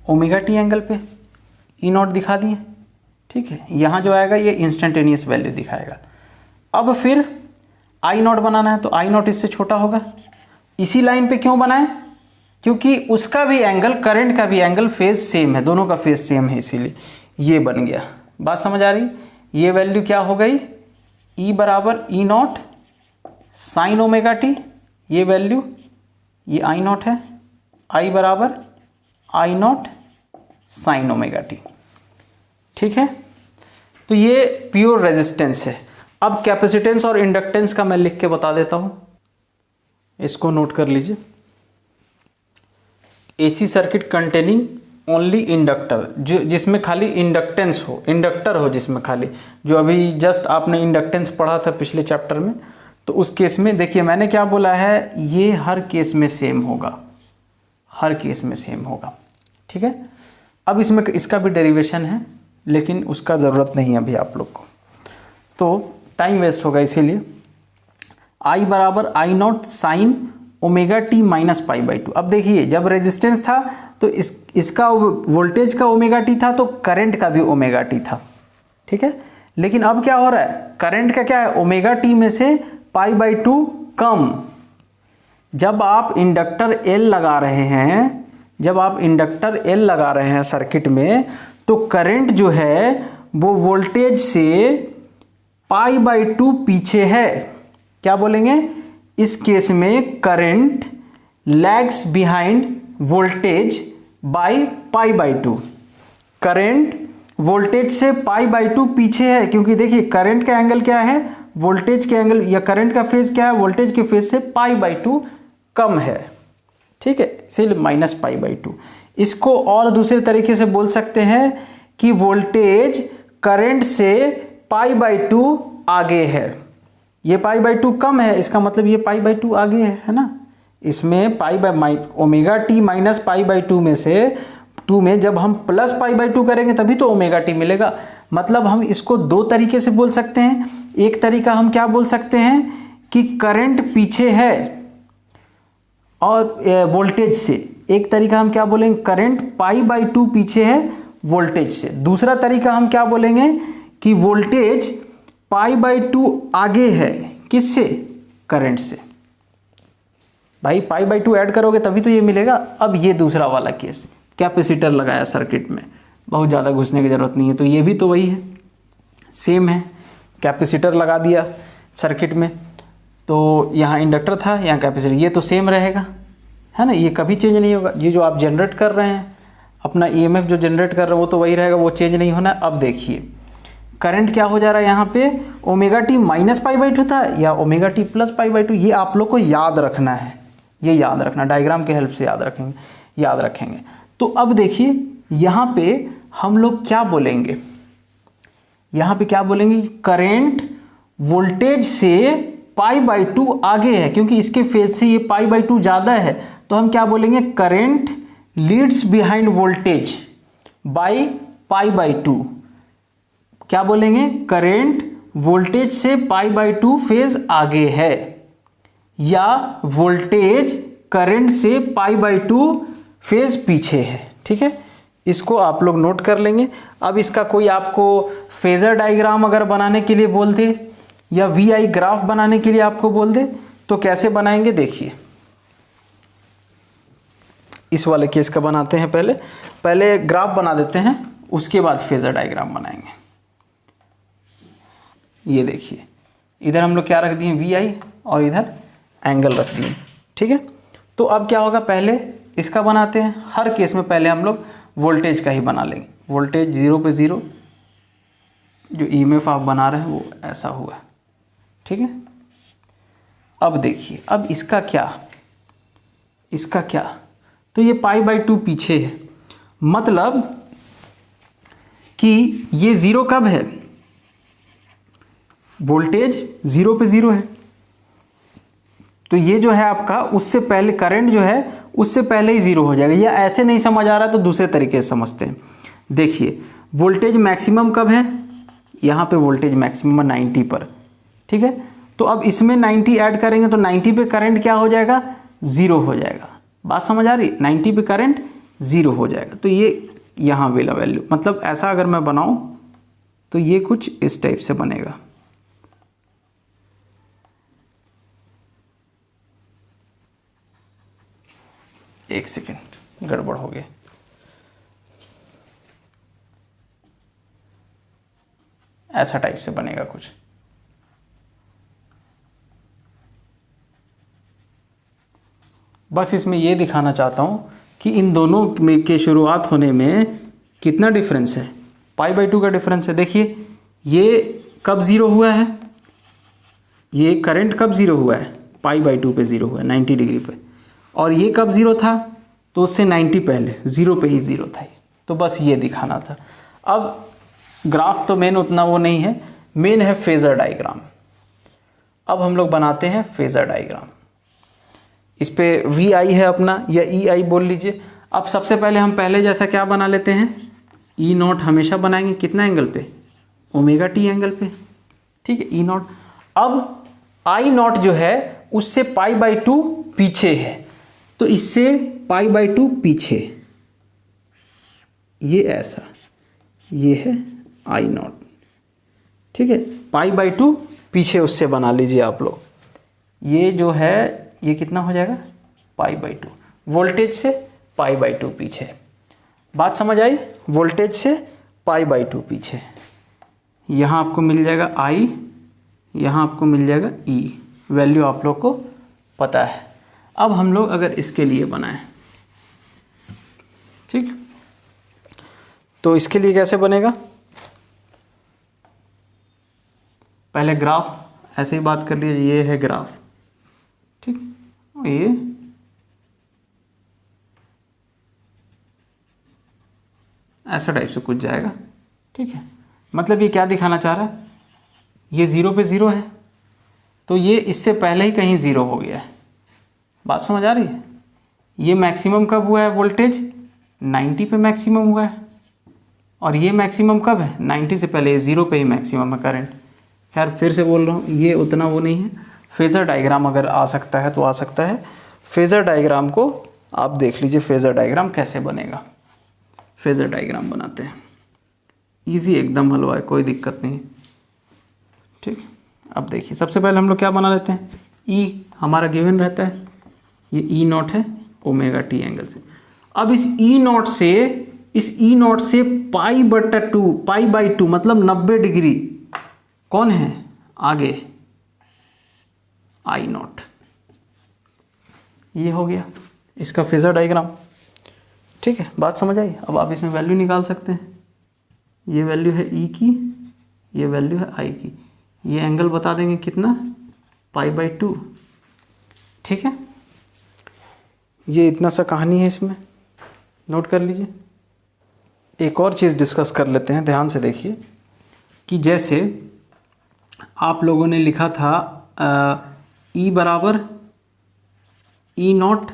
ω/t एंगल पे, E0 दिखा दिए। ठीक है, यहाँ जो आएगा ये इंस्टेंटेनियस वैल्यू दिखाएगा। अब फिर I0 बनाना है, तो I0 इससे छोटा होगा। इसी लाइन पे क्यों बनाए, क्योंकि उसका भी एंगल, करंट का भी एंगल फेज सेम है, दोनों का फेज सेम है, इसीलिए ये बन गया। बात समझ आ रही, ये वैल्यू क्या हो गई, E बराबर E0 साइन ω/t, ये वैल्यू, ये I0 है, I बराबर I0 साइन ω/t। ठीक है, तो ये प्योर रेजिस्टेंस है। अब कैपेसिटेंस और इंडक्टेंस का मैं लिख के बता देता हूं, इसको नोट कर लीजिए। AC circuit containing only inductor, जो जिसमें खाली इंडक्टेंस हो, इंडक्टर हो जिसमें खाली, जो अभी जस्ट आपने इंडक्टेंस पढ़ा था पिछले चैप्टर में, तो उस केस में देखिए मैंने क्या बोला है, ये हर केस में सेम होगा, हर केस में सेम होगा। ठीक है, अब इसमें इसका भी डेरिवेशन है, लेकिन उसका ज़रूरत नहीं है अभी आप लोग को, तो टाइम वेस्ट होगा, इसीलिए I बराबर I0 साइन ω/t माइनस π/2। अब देखिए जब रेजिस्टेंस था तो इसका वोल्टेज का ω/t था, तो करंट का भी ω/t था। ठीक है, लेकिन अब क्या हो रहा है, करंट का क्या है, ω/t में से π/2 कम। जब आप इंडक्टर L लगा रहे हैं, जब आप इंडक्टर L लगा रहे हैं सर्किट में, तो करंट जो है वो वोल्टेज से π/2 पीछे है। क्या बोलेंगे, इस केस में current lags behind voltage by π/2। Current voltage से π/2 पीछे है, क्योंकि देखिए करंट का एंगल क्या है, वोल्टेज के एंगल, या करंट का फेज क्या है, वोल्टेज के फेज से π/2 कम है। ठीक है, इसीलिए माइनस π/2। इसको और दूसरे तरीके से बोल सकते हैं कि वोल्टेज करंट से π/2 आगे है, ये π/2 कम है, इसका मतलब ये π/2 आगे है ना। इसमें ω/t माइनस π/2 में से 2 में जब हम प्लस π/2 करेंगे तभी तो ω/t मिलेगा। मतलब हम इसको दो तरीके से बोल सकते हैं। एक तरीका हम क्या बोल सकते हैं कि करंट पीछे है और वोल्टेज से, एक तरीका हम क्या बोलेंगे, करंट π/2 पीछे है वोल्टेज से। दूसरा तरीका हम क्या बोलेंगे कि वोल्टेज π/2 आगे है, किससे, करंट से। भाई π/2 ऐड करोगे तभी तो ये मिलेगा। अब ये दूसरा वाला केस, कैपेसिटर लगाया सर्किट में, बहुत ज़्यादा घुसने की ज़रूरत नहीं है, तो ये भी तो वही है, सेम है। कैपेसिटर लगा दिया सर्किट में, तो यहाँ इंडक्टर था, यहाँ कैपेसिटर, ये तो सेम रहेगा, है ना, ये कभी चेंज नहीं होगा। ये जो आप जनरेट कर रहे हैं, अपना EMF जो जनरेट कर रहे हैं वो तो वही रहेगा, वो चेंज नहीं होना। अब देखिए करंट क्या हो जा रहा है, यहाँ पे ω/t माइनस π/2 था या ω/t प्लस π/2, ये आप लोग को याद रखना है, ये याद रखना, डायग्राम के हेल्प से याद रखेंगे। तो अब देखिए यहाँ पे हम लोग क्या बोलेंगे, यहाँ पे क्या बोलेंगे, करंट वोल्टेज से π/2 आगे है, क्योंकि इसके फेज से ये π/2 ज़्यादा है, तो हम क्या बोलेंगे, current leads behind voltage by π/2। क्या बोलेंगे, करंट वोल्टेज से π/2 फेज आगे है, या वोल्टेज करंट से π/2 फेज पीछे है। ठीक है, इसको आप लोग नोट कर लेंगे। अब इसका कोई आपको फेजर डायग्राम अगर बनाने के लिए बोल दे या वी आई ग्राफ बनाने के लिए आपको बोल दे तो कैसे बनाएंगे देखिए। इस वाले केस का बनाते हैं, पहले ग्राफ बना देते हैं, उसके बाद फेजर डायग्राम बनाएंगे। ये देखिए इधर हम लोग क्या रख दिए वी आई और इधर एंगल रख दिए, ठीक है। तो अब क्या होगा, पहले इसका बनाते हैं। हर केस में पहले हम लोग वोल्टेज का ही बना लेंगे। वोल्टेज 0 पे 0, जो ईएमएफ आप बना रहे हैं वो ऐसा हुआ, ठीक है। अब देखिए, अब इसका क्या, तो ये π/2 पीछे है, मतलब कि ये 0 कब है, वोल्टेज 0 पे 0 है, तो ये जो है आपका उससे पहले करंट जो है उससे पहले ही 0 हो जाएगा। या ऐसे नहीं समझ आ रहा तो दूसरे तरीके से समझते हैं। देखिए वोल्टेज मैक्सिमम कब है, यहाँ पे वोल्टेज मैक्सिमम 90 पर, ठीक है। तो अब इसमें 90 ऐड करेंगे तो 90 पे करंट क्या हो जाएगा, 0 हो जाएगा। बात समझ आ रही, 90 पे करंट 0 हो जाएगा। तो ये यहाँ वाला वैल्यू, मतलब ऐसा अगर मैं बनाऊँ तो ये कुछ इस टाइप से बनेगा। एक सेकेंड, गड़बड़ हो गया। ऐसा टाइप से बनेगा कुछ। बस इसमें ये दिखाना चाहता हूँ कि इन दोनों में के शुरुआत होने में कितना डिफरेंस है, π/2 का डिफरेंस है। देखिए ये कब 0 हुआ है, ये करंट कब 0 हुआ है, π/2 पे 0 हुआ है 90 डिग्री पे, और ये कब 0 था, तो उससे 90 पहले 0 पे ही 0 था। तो बस ये दिखाना था। अब ग्राफ तो मेन उतना वो नहीं है, मेन है फेज़र डायग्राम। अब हम लोग बनाते हैं फेज़र डायग्राम। इस पे वी आई है अपना, या ई आई बोल लीजिए। अब सबसे पहले हम पहले जैसा क्या बना लेते हैं, ई नॉट हमेशा बनाएंगे कितना एंगल पे, ओमेगा टी एंगल पे, ठीक है, ई नॉट। अब आई नॉट जो है उससे π/2 पीछे है, तो इससे π/2 पीछे, ये ऐसा, ये है आई नॉट, ठीक है। π/2 पीछे उससे बना लीजिए आप लोग। ये जो है ये कितना हो जाएगा, π/2, वोल्टेज से π/2 पीछे। बात समझ आई, वोल्टेज से π/2 पीछे। यहाँ आपको मिल जाएगा आई, यहाँ आपको मिल जाएगा ई, वैल्यू आप लोग को पता है। अब हम लोग अगर इसके लिए बनाएं, ठीक, तो इसके लिए कैसे बनेगा, पहले ग्राफ ऐसे ही बात कर लीजिए। ये है ग्राफ, ठीक, ये ऐसा टाइप से कुछ जाएगा, ठीक है। मतलब ये क्या दिखाना चाह रहा है, ये 0 पे 0 है, तो ये इससे पहले ही कहीं 0 हो गया है। बात समझ आ रही है। ये मैक्सिमम कब हुआ है, वोल्टेज 90 पे मैक्सिमम हुआ है, और ये मैक्सिमम कब है, 90 से पहले, 0 पे ही मैक्सिमम है करंट। खैर फिर से बोल रहा हूँ, ये उतना वो नहीं है। फेज़र डायग्राम अगर आ सकता है तो आ सकता है। फेज़र डायग्राम को आप देख लीजिए, फेज़र डायग्राम कैसे बनेगा। फेज़र डायग्राम बनाते हैं, ईजी एकदम हलवा है, कोई दिक्कत नहीं, ठीक। अब देखिए सबसे पहले हम लोग क्या बना लेते हैं, ई हमारा गिवन रहता है, ये ई नॉट है ओमेगा टी एंगल से। अब इस ई नॉट से π/2 मतलब 90 डिग्री कौन है आगे, आई नॉट। ये हो गया इसका फेज़र डायग्राम, ठीक है। बात समझ आई। अब आप इसमें वैल्यू निकाल सकते हैं। ये वैल्यू है ई की, ये वैल्यू है आई की, ये एंगल बता देंगे कितना, π/2, ठीक है। ये इतना सा कहानी है, इसमें नोट कर लीजिए। एक और चीज़ डिस्कस कर लेते हैं, ध्यान से देखिए कि जैसे आप लोगों ने लिखा था ई बराबर ई नॉट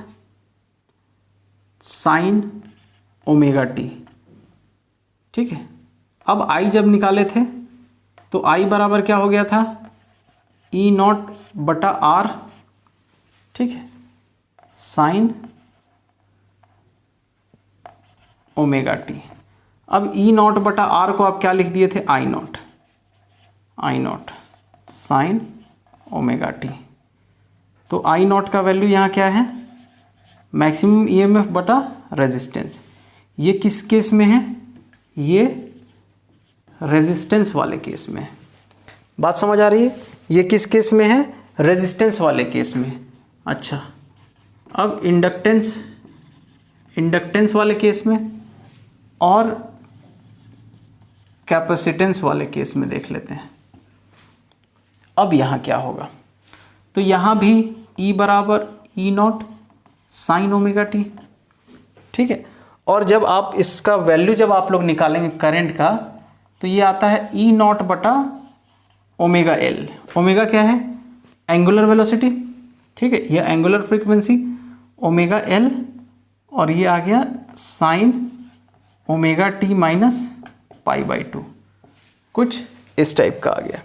साइन ओमेगा टी, ठीक है। अब आई जब निकाले थे तो आई बराबर क्या हो गया था, ई नॉट बटा आर, ठीक है, साइन ओमेगा टी। अब ई नॉट बटा आर को आप क्या लिख दिए थे, आई नॉट साइन ओमेगा टी। तो आई नॉट का वैल्यू यहाँ क्या है, मैक्सिमम ईएमएफ बटा रेजिस्टेंस। ये किस केस में है, ये रेजिस्टेंस वाले केस में है। बात समझ आ रही है, ये किस केस में है, रेजिस्टेंस वाले केस में। अच्छा, अब इंडक्टेंस वाले केस में और कैपेसिटेंस वाले केस में देख लेते हैं। अब यहाँ क्या होगा, तो यहाँ भी E बराबर ई नॉट साइन ओमेगा टी, ठीक है। और जब आप इसका वैल्यू जब आप लोग निकालेंगे करंट का, तो ये आता है ई नॉट बटा ओमेगा एल। ओमेगा क्या है, एंगुलर वेलोसिटी, ठीक है, ये एंगुलर फ्रीक्वेंसी ओमेगा एल, और ये आ गया sign omega T minus pi by 2, कुछ इस टाइप का आ गया,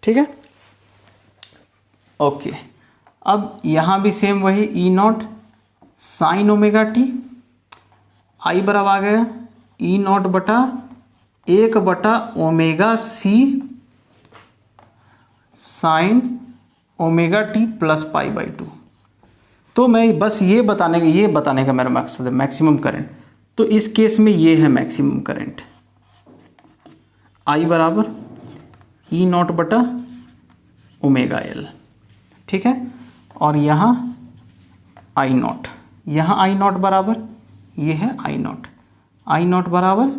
ठीक है। ओके, अब यहाँ भी सेम वही E nought sine omega T, I बराबर आ गया ई नॉट बटा 1/ओमेगा C sine omega T plus pi by 2। तो मैं बस ये बताने का मेरा मकसद है मैक्सिमम करंट। तो इस केस में ये है मैक्सिमम करंट, आई बराबर ई नॉट बटा ओमेगा एल, ठीक है। और यहाँ आई नॉट, यहाँ आई नॉट बराबर ये है आई नॉट बराबर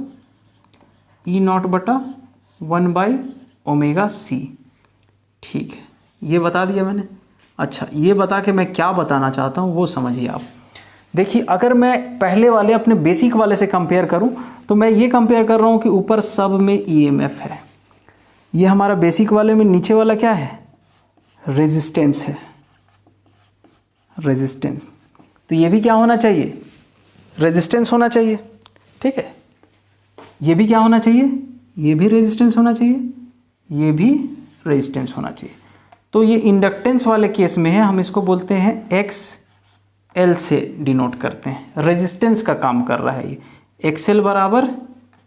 ई नॉट बटा 1/ओमेगा सी, ठीक है, ये बता दिया मैंने। अच्छा, ये बता के मैं क्या बताना चाहता हूँ वो समझिए आप। देखिए, अगर मैं पहले वाले अपने बेसिक वाले से कंपेयर करूँ, तो मैं ये कंपेयर कर रहा हूँ कि ऊपर सब में ईएमएफ है, ये हमारा बेसिक वाले में नीचे वाला क्या है, रेजिस्टेंस है, रेजिस्टेंस। तो ये भी क्या होना चाहिए, रेजिस्टेंस होना चाहिए, ठीक है। ये भी क्या होना चाहिए, ये भी रेजिस्टेंस होना चाहिए, ये भी रेजिस्टेंस होना चाहिए। तो ये इंडक्टेंस वाले केस में है, हम इसको बोलते हैं एक्स एल से डिनोट करते हैं, रेजिस्टेंस का काम कर रहा है ये। एक्सएल बराबर,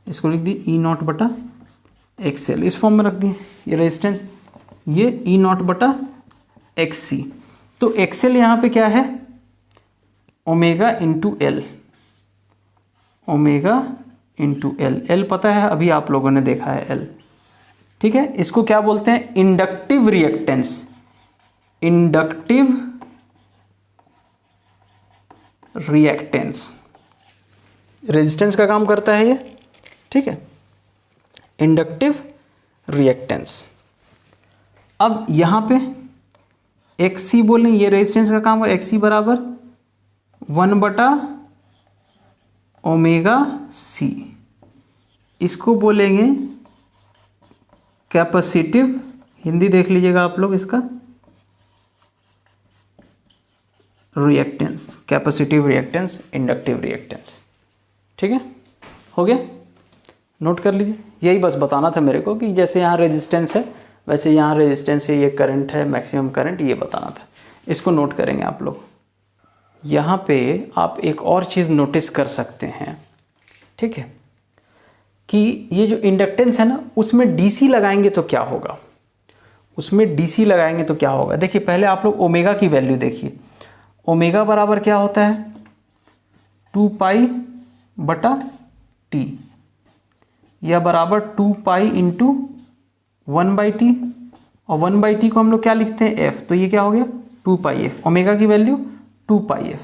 इसको लिख दी ई नॉट बटा एक्सएल, इस फॉर्म में रख दिए, ये रेजिस्टेंस, ये ई नॉट बटा एक्स सी। तो एक्सएल यहाँ पे क्या है, omega into L, omega into L, L पता है अभी आप लोगों ने देखा है एल, ठीक है। इसको क्या बोलते हैं, inductive reactance, inductive reactance, resistance का काम करता है ये, ठीक है, इंडक्टिव रिएक्टेंस। अब यहाँ पे एक्सी बोलें, ये रेजिस्टेंस का काम है, एक्सी बराबर 1/ओमेगा सी, इसको बोलेंगे कैपेसिटिव, हिंदी देख लीजिएगा आप लोग इसका, reactance, capacitive reactance, inductive reactance, ठीक है, हो गया, नोट कर लीजिए। यही बस बताना था मेरे को कि जैसे यहाँ रेजिस्टेंस है वैसे यहाँ रेजिस्टेंस है, ये करंट है, मैक्सिमम करंट, ये बताना था। इसको नोट करेंगे आप लोग। यहाँ पे आप एक और चीज़ नोटिस कर सकते हैं, ठीक है, कि ये जो इंडक्टेंस है ना, उसमें डीसी लगाएंगे तो क्या होगा, उसमें डीसी लगाएंगे तो क्या होगा। देखिए, पहले आप लोग ओमेगा की वैल्यू देखिए, ओमेगा बराबर क्या होता है, 2π/t, या बराबर 2π इंटू 1/t, और 1/t को हम लोग क्या लिखते हैं, f, तो ये क्या हो गया 2πf, ओमेगा की वैल्यू 2πf,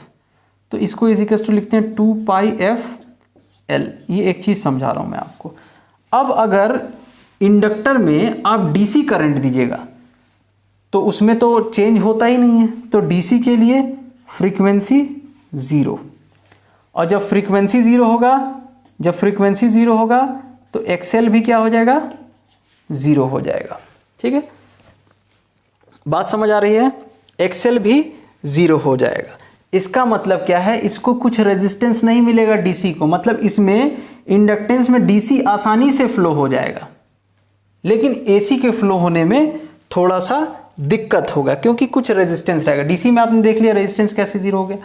तो इसको इजिकल्स टू लिखते हैं 2πfl। ये एक चीज़ समझा रहा हूँ मैं आपको। अब अगर इंडक्टर में आप डीसी करंट दीजिएगा तो उसमें तो चेंज होता ही नहीं है, तो डीसी के लिए फ्रीक्वेंसी 0, और जब फ्रीक्वेंसी 0 होगा तो एक्सएल भी क्या हो जाएगा, 0 हो जाएगा, ठीक है, बात समझ आ रही है, एक्सएल भी 0 हो जाएगा। इसका मतलब क्या है, इसको कुछ रेजिस्टेंस नहीं मिलेगा डीसी को, मतलब इसमें इंडक्टेंस में डीसी आसानी से फ्लो हो जाएगा, लेकिन एसी के फ्लो होने में थोड़ा सा दिक्कत होगा क्योंकि कुछ रेजिस्टेंस रहेगा। डीसी में आपने देख लिया रेजिस्टेंस कैसे 0 हो गया,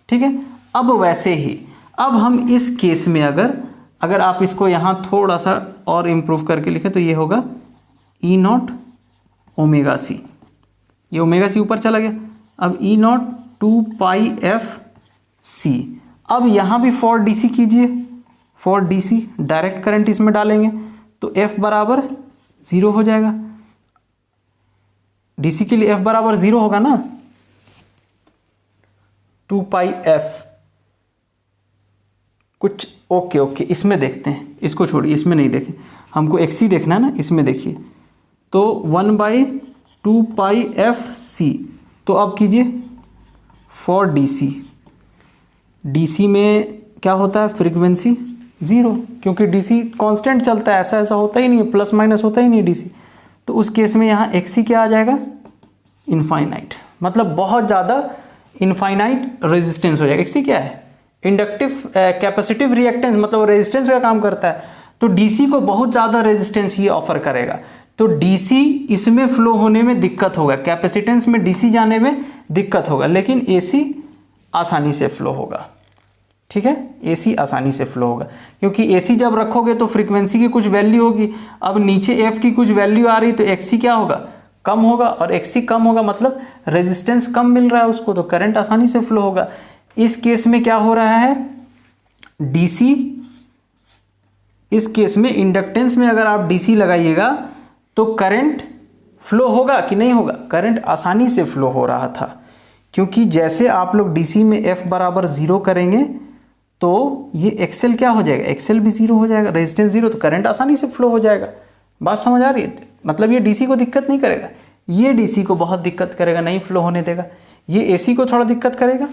ठीक है। अब वैसे ही अब हम इस केस में अगर आप इसको यहाँ थोड़ा सा और इम्प्रूव करके लिखें तो ये होगा ई नॉट ओमेगा सी, ये ओमेगा सी ऊपर चला गया, अब ई नॉट 2 पाई एफ सी। अब यहाँ भी फॉर डी सी कीजिए, for D C direct current इसमें डालेंगे तो एफ बराबर 0 हो जाएगा, डी सी के लिए एफ बराबर 0 होगा ना, 2 पाई एफ कुछ ओके इसमें देखते हैं, इसको छोड़िए, इसमें नहीं देखें, हमको एक्स सी देखना है ना, इसमें देखिए तो 1/2 पाई एफ सी। तो अब कीजिए for D C, D C में क्या होता है फ्रीक्वेंसी 0, क्योंकि डी सी कॉन्स्टेंट चलता है, ऐसा होता ही नहीं है, प्लस माइनस होता ही नहीं डी सी। तो उस केस में यहाँ एक्स सी क्या आ जाएगा इनफाइनाइट, मतलब बहुत ज़्यादा इनफाइनाइट रेजिस्टेंस हो जाएगा। एक्स सी क्या है इंडक्टिव कैपेसिटिव रिएक्टेंस, मतलब रेजिस्टेंस का काम करता है, तो डीसी को बहुत ज़्यादा रेजिस्टेंस ये ऑफर करेगा, तो डीसी इसमें फ्लो होने में दिक्कत होगा, कैपेसिटेंस में डीसी जाने में दिक्कत होगा, लेकिन एसी आसानी से फ्लो होगा। ठीक है, एसी आसानी से फ्लो होगा, क्योंकि एसी जब रखोगे तो फ्रीक्वेंसी की कुछ वैल्यू होगी, अब नीचे एफ की कुछ वैल्यू आ रही तो एक्सी क्या होगा कम होगा, और एक्सी कम होगा मतलब रेजिस्टेंस कम मिल रहा है उसको, तो करंट आसानी से फ्लो होगा। इस केस में क्या हो रहा है डीसी, इस केस में इंडक्टेंस में अगर आप डीसी लगाइएगा तो करंट फ्लो होगा कि नहीं होगा, करंट आसानी से फ्लो हो रहा था, क्योंकि जैसे आप लोग डीसी में एफ बराबर 0 करेंगे तो ये एक्सएल क्या हो जाएगा, एक्सएल भी 0 हो जाएगा, रेजिस्टेंस 0, तो करंट आसानी से फ्लो हो जाएगा। बात समझ आ रही है, मतलब ये डीसी को दिक्कत नहीं करेगा, ये डीसी को बहुत दिक्कत करेगा, नहीं फ्लो होने देगा, ये एसी को थोड़ा दिक्कत करेगा,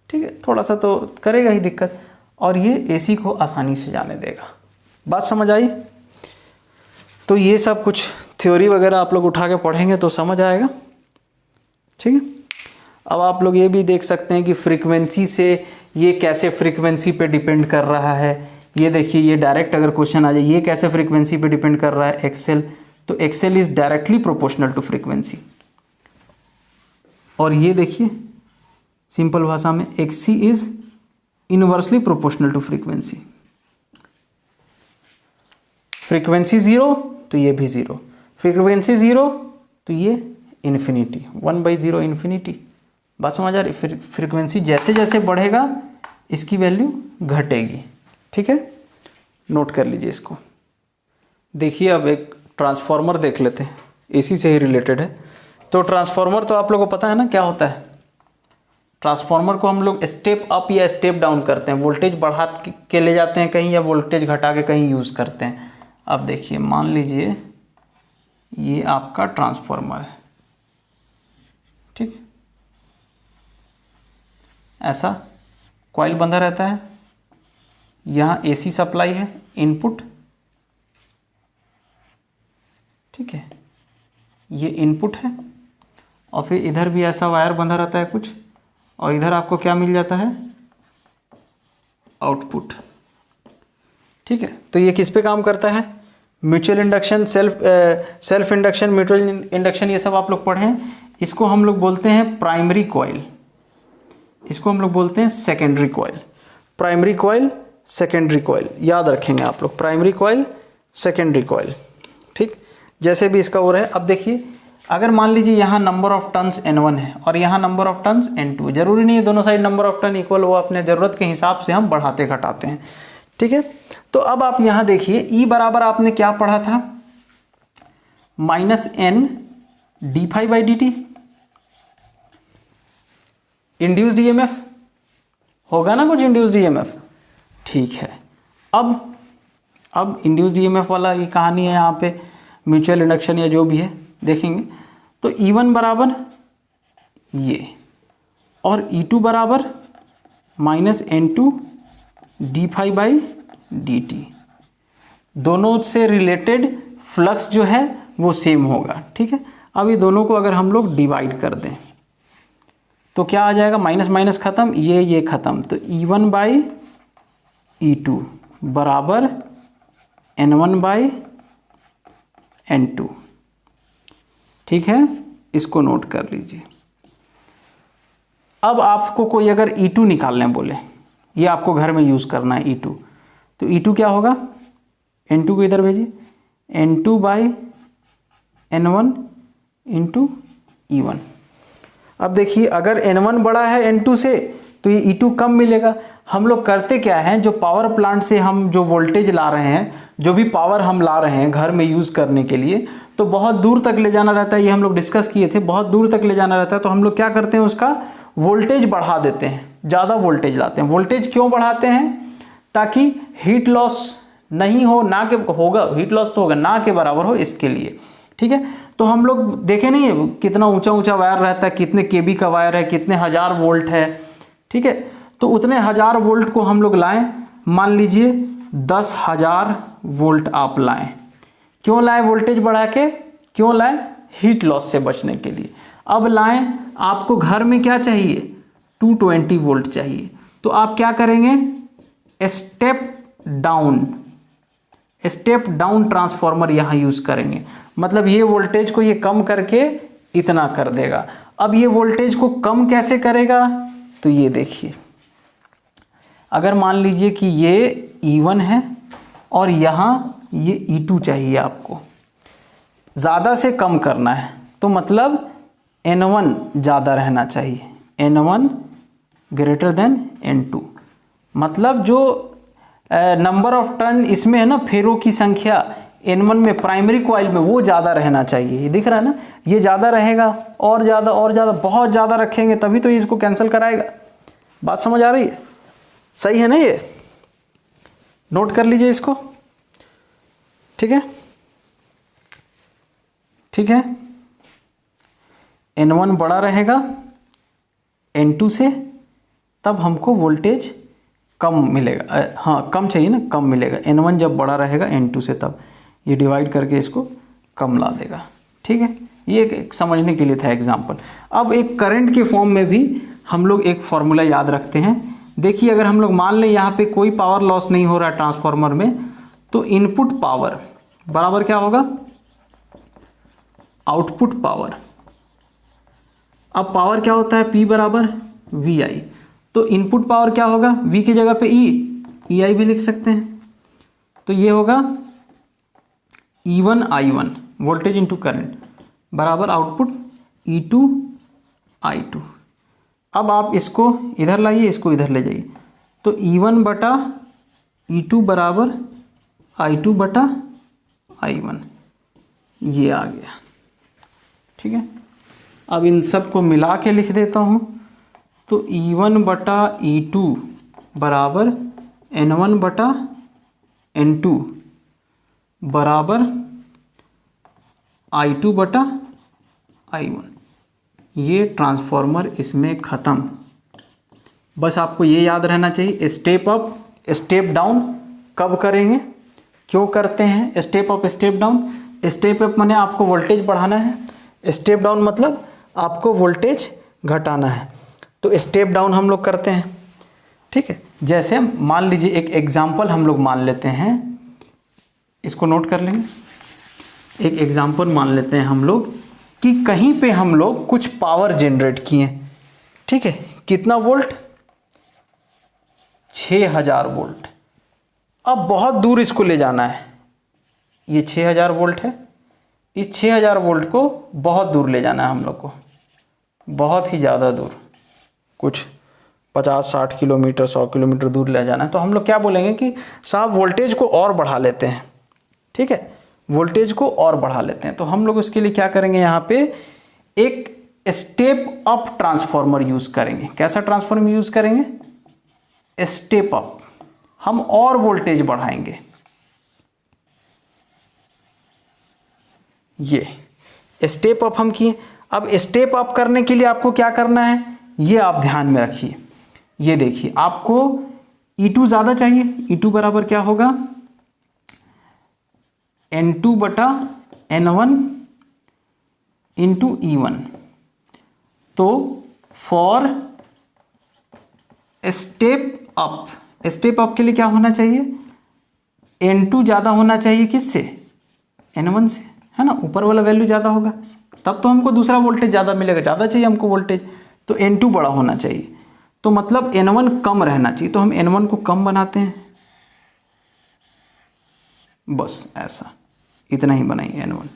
ठीक है थोड़ा सा तो करेगा ही दिक्कत, और ये एसी को आसानी से जाने देगा। बात समझ आई? तो ये सब कुछ थ्योरी वगैरह आप लोग उठा के पढ़ेंगे तो समझ आएगा। ठीक है, अब आप लोग ये भी देख सकते हैं कि फ्रीक्वेंसी से ये कैसे फ्रीक्वेंसी पे डिपेंड कर रहा है। ये देखिए, ये डायरेक्ट अगर क्वेश्चन आ जाए ये कैसे फ्रीक्वेंसी पे डिपेंड कर रहा है, एक्सएल, तो XL is directly proportional to frequency. और ये देखिए सिंपल भाषा में XC is inversely proportional to frequency, frequency 0 तो ये भी 0, फ्रीक्वेंसी 0 तो ये इन्फिनिटी, 1/0 इन्फिनिटी। बात समझ आ रही? फ्रीक्वेंसी जैसे जैसे बढ़ेगा इसकी वैल्यू घटेगी। ठीक है, नोट कर लीजिए इसको। देखिए अब एक ट्रांसफार्मर देख लेते हैं, इसी से ही रिलेटेड है। तो ट्रांसफार्मर तो आप लोगों को पता है ना क्या होता है, ट्रांसफार्मर को हम लोग स्टेप अप या स्टेप डाउन करते हैं, वोल्टेज बढ़ा के ले जाते हैं कहीं या वोल्टेज घटा के कहीं यूज़ करते हैं। अब देखिए मान लीजिए ये आपका ट्रांसफार्मर है, ठीक, ऐसा कॉइल बंधा रहता है, यहाँ एसी सप्लाई है इनपुट, ठीक है, ये इनपुट है, और फिर इधर भी ऐसा वायर बंधा रहता है कुछ, और इधर आपको क्या मिल जाता है आउटपुट। ठीक है, तो ये किस पे काम करता है, mutual induction, self induction, mutual induction, ये सब आप लोग पढ़े हैं। इसको हम लोग बोलते हैं प्राइमरी कॉइल, इसको हम लोग बोलते हैं secondary coil. Primary coil, secondary coil याद रखेंगे आप लोग, प्राइमरी कॉइल, सेकेंडरी कॉइल। ठीक, जैसे भी इसका हो रहा है। अब देखिए अगर मान लीजिए यहाँ नंबर ऑफ टर्न्स N1 है और यहाँ नंबर ऑफ टर्न्स N2, जरूरी नहीं है दोनों side number of turn equal हो, अपने ज़रूरत के हिसाब से हम बढ़ाते घटाते हैं। ठीक है, तो अब आप यहाँ देखिए E बराबर आपने क्या पढ़ा था, -N d∅dt, इंड्यूस्ड ईएमएफ होगा ना कुछ, इंड्यूस्ड ईएमएफ। ठीक है, अब इंड्यूस्ड ईएमएफ वाला ये कहानी है, यहाँ पे म्यूचुअल इंडक्शन या जो भी है देखेंगे। तो E1 बराबर ये और E2 बराबर -N2 d∅dt, दोनों से रिलेटेड फ्लक्स जो है वो सेम होगा। ठीक है, अब ये दोनों को अगर हम लोग डिवाइड कर दें तो क्या आ जाएगा, माइनस माइनस खत्म, ये खत्म, तो E1/E2 बराबर N1/N2। ठीक है, इसको नोट कर लीजिए। अब आपको कोई अगर E2 निकालने बोले, ये आपको घर में यूज़ करना है E2। तो E2 क्या होगा, N2 को इधर भेजिए, N2/N1 इंटू E1। अब देखिए अगर N1 बड़ा है N2 से तो ये E2 कम मिलेगा। हम लोग करते क्या हैं, जो पावर प्लांट से हम जो वोल्टेज ला रहे हैं, जो भी पावर हम ला रहे हैं घर में यूज़ करने के लिए, तो बहुत दूर तक ले जाना रहता है। ये हम लोग डिस्कस किए थे, बहुत दूर तक ले जाना रहता है। तो हम लोग क्या करते हैं, उसका वोल्टेज बढ़ा देते हैं, ज़्यादा वोल्टेज लाते हैं। वोल्टेज क्यों बढ़ाते हैं, ताकि हीट लॉस नहीं हो, ना के होगा हीट लॉस तो होगा, ना के बराबर हो, इसके लिए। ठीक है, तो हम लोग देखे नहीं कितना ऊंचा ऊंचा वायर रहता है, कितने केबी का वायर है, कितने हज़ार वोल्ट है। ठीक है, तो उतने हज़ार वोल्ट को हम लोग लाएं, मान लीजिए 10,000 वोल्ट आप लाएं। क्यों लाएं वोल्टेज बढ़ा के, क्यों लाएं, हीट लॉस से बचने के लिए। अब लाएं, आपको घर में क्या चाहिए, 220 वोल्ट चाहिए। तो आप क्या करेंगे, स्टेप डाउन ट्रांसफॉर्मर यहाँ यूज़ करेंगे। मतलब ये वोल्टेज को ये कम करके इतना कर देगा। अब ये वोल्टेज को कम कैसे करेगा, तो ये देखिए, अगर मान लीजिए कि ये E1 है और यहाँ ये E2 चाहिए, आपको ज़्यादा से कम करना है, तो मतलब N1 ज़्यादा रहना चाहिए, N1 ग्रेटर देन N2। मतलब जो नंबर ऑफ टर्न इसमें है ना, फेरों की संख्या N1 में, प्राइमरी कॉइल में, वो ज़्यादा रहना चाहिए। ये दिख रहा है ना, ये ज़्यादा रहेगा, और ज़्यादा, बहुत ज़्यादा रखेंगे तभी तो ये इसको कैंसिल कराएगा। बात समझ आ रही है, सही है ना, ये नोट कर लीजिए इसको। ठीक है, ठीक है, N1 बड़ा रहेगा N2 से, तब हमको वोल्टेज कम मिलेगा। हाँ, कम चाहिए ना, कम मिलेगा। N1 जब बड़ा रहेगा N2 से, तब ये डिवाइड करके इसको कम ला देगा। ठीक है, ये एक समझने के लिए था एग्जाम्पल। अब एक करंट के फॉर्म में भी हम लोग एक फॉर्मूला याद रखते हैं। देखिए, अगर हम लोग मान लें यहाँ पे कोई पावर लॉस नहीं हो रहा है ट्रांसफार्मर में, तो इनपुट पावर बराबर क्या होगा, आउटपुट पावर। अब पावर क्या होता है, P बराबर VI। तो इनपुट पावर क्या होगा, V की जगह पे EI भी लिख सकते हैं। तो ये होगा E1I1 वोल्टेज इंटू करंट बराबर आउटपुट E2 I2। अब आप इसको इधर लाइए, इसको इधर ले जाइए, तो E1 बटा E2 बराबर I2 बटा I1, ये आ गया। ठीक है, अब इन सब को मिला के लिख देता हूँ, तो E1 बटा E2 बराबर N1 बटा N2 बराबर I2 बटा I1। ये ट्रांसफॉर्मर इसमें ख़त्म। बस आपको ये याद रहना चाहिए, स्टेप अप स्टेप डाउन कब करेंगे, क्यों करते हैं step up step down. Step up माने आपको वोल्टेज बढ़ाना है, स्टेप डाउन मतलब आपको वोल्टेज घटाना है। तो स्टेप डाउन हम लोग करते हैं। ठीक है, जैसे मान लीजिए एक एग्जांपल हम लोग मान लेते हैं, इसको नोट कर लेंगे। एक एग्जांपल मान लेते हैं हम लोग कि कहीं पे हम लोग कुछ पावर जनरेट किए। ठीक है, कितना वोल्ट, 6000 वोल्ट। अब बहुत दूर इसको ले जाना है, ये 6000 वोल्ट है, इस 6000 वोल्ट को बहुत दूर ले जाना है हम लोग को, बहुत ही ज़्यादा दूर, कुछ 50-60 किलोमीटर 100 किलोमीटर दूर ले जाना है। तो हम लोग क्या बोलेंगे कि साहब वोल्टेज को और बढ़ा लेते हैं। ठीक है, वोल्टेज को और बढ़ा लेते हैं। तो हम लोग उसके लिए क्या करेंगे, यहाँ पे एक स्टेप अप ट्रांसफॉर्मर यूज़ करेंगे। कैसा ट्रांसफॉर्मर यूज़ करेंगे, स्टेप अप, हम और वोल्टेज बढ़ाएंगे। ये स्टेप अप हम किए। अब स्टेप अप करने के लिए आपको क्या करना है, ये आप ध्यान में रखिए। ये देखिए, आपको E2 ज़्यादा चाहिए, E2 बराबर क्या होगा, N2 बटा N1 इंटू E1। तो फॉर स्टेप अप के लिए क्या होना चाहिए, N2 ज़्यादा होना चाहिए किससे, N1 से, है ना, ऊपर वाला वैल्यू ज़्यादा होगा, तब तो हमको दूसरा वोल्टेज ज़्यादा मिलेगा, ज़्यादा चाहिए हमको वोल्टेज, तो N2 बड़ा होना चाहिए। तो मतलब N1 कम रहना चाहिए, तो हम N1 को कम बनाते हैं, बस ऐसा, इतना ही बनाइए N1।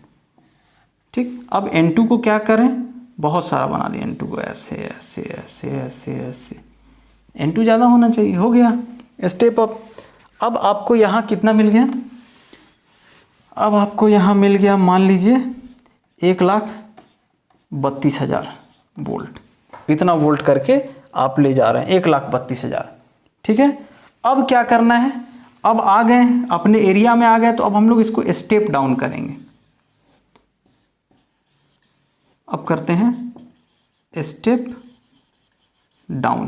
ठीक, अब N2 को क्या करें, बहुत सारा बना दिया N2 को, ऐसे ऐसे ऐसे ऐसे ऐसे, N2 ज़्यादा होना चाहिए, हो गया स्टेप अप। अब आपको यहाँ कितना मिल गया, अब आपको यहाँ मिल गया मान लीजिए 1,32,000 वोल्ट, इतना वोल्ट करके आप ले जा रहे हैं 1,32,000। ठीक है, अब क्या करना है, अब आ गए अपने एरिया में आ गए, तो अब हम लोग इसको स्टेप डाउन करेंगे। अब करते हैं स्टेप डाउन।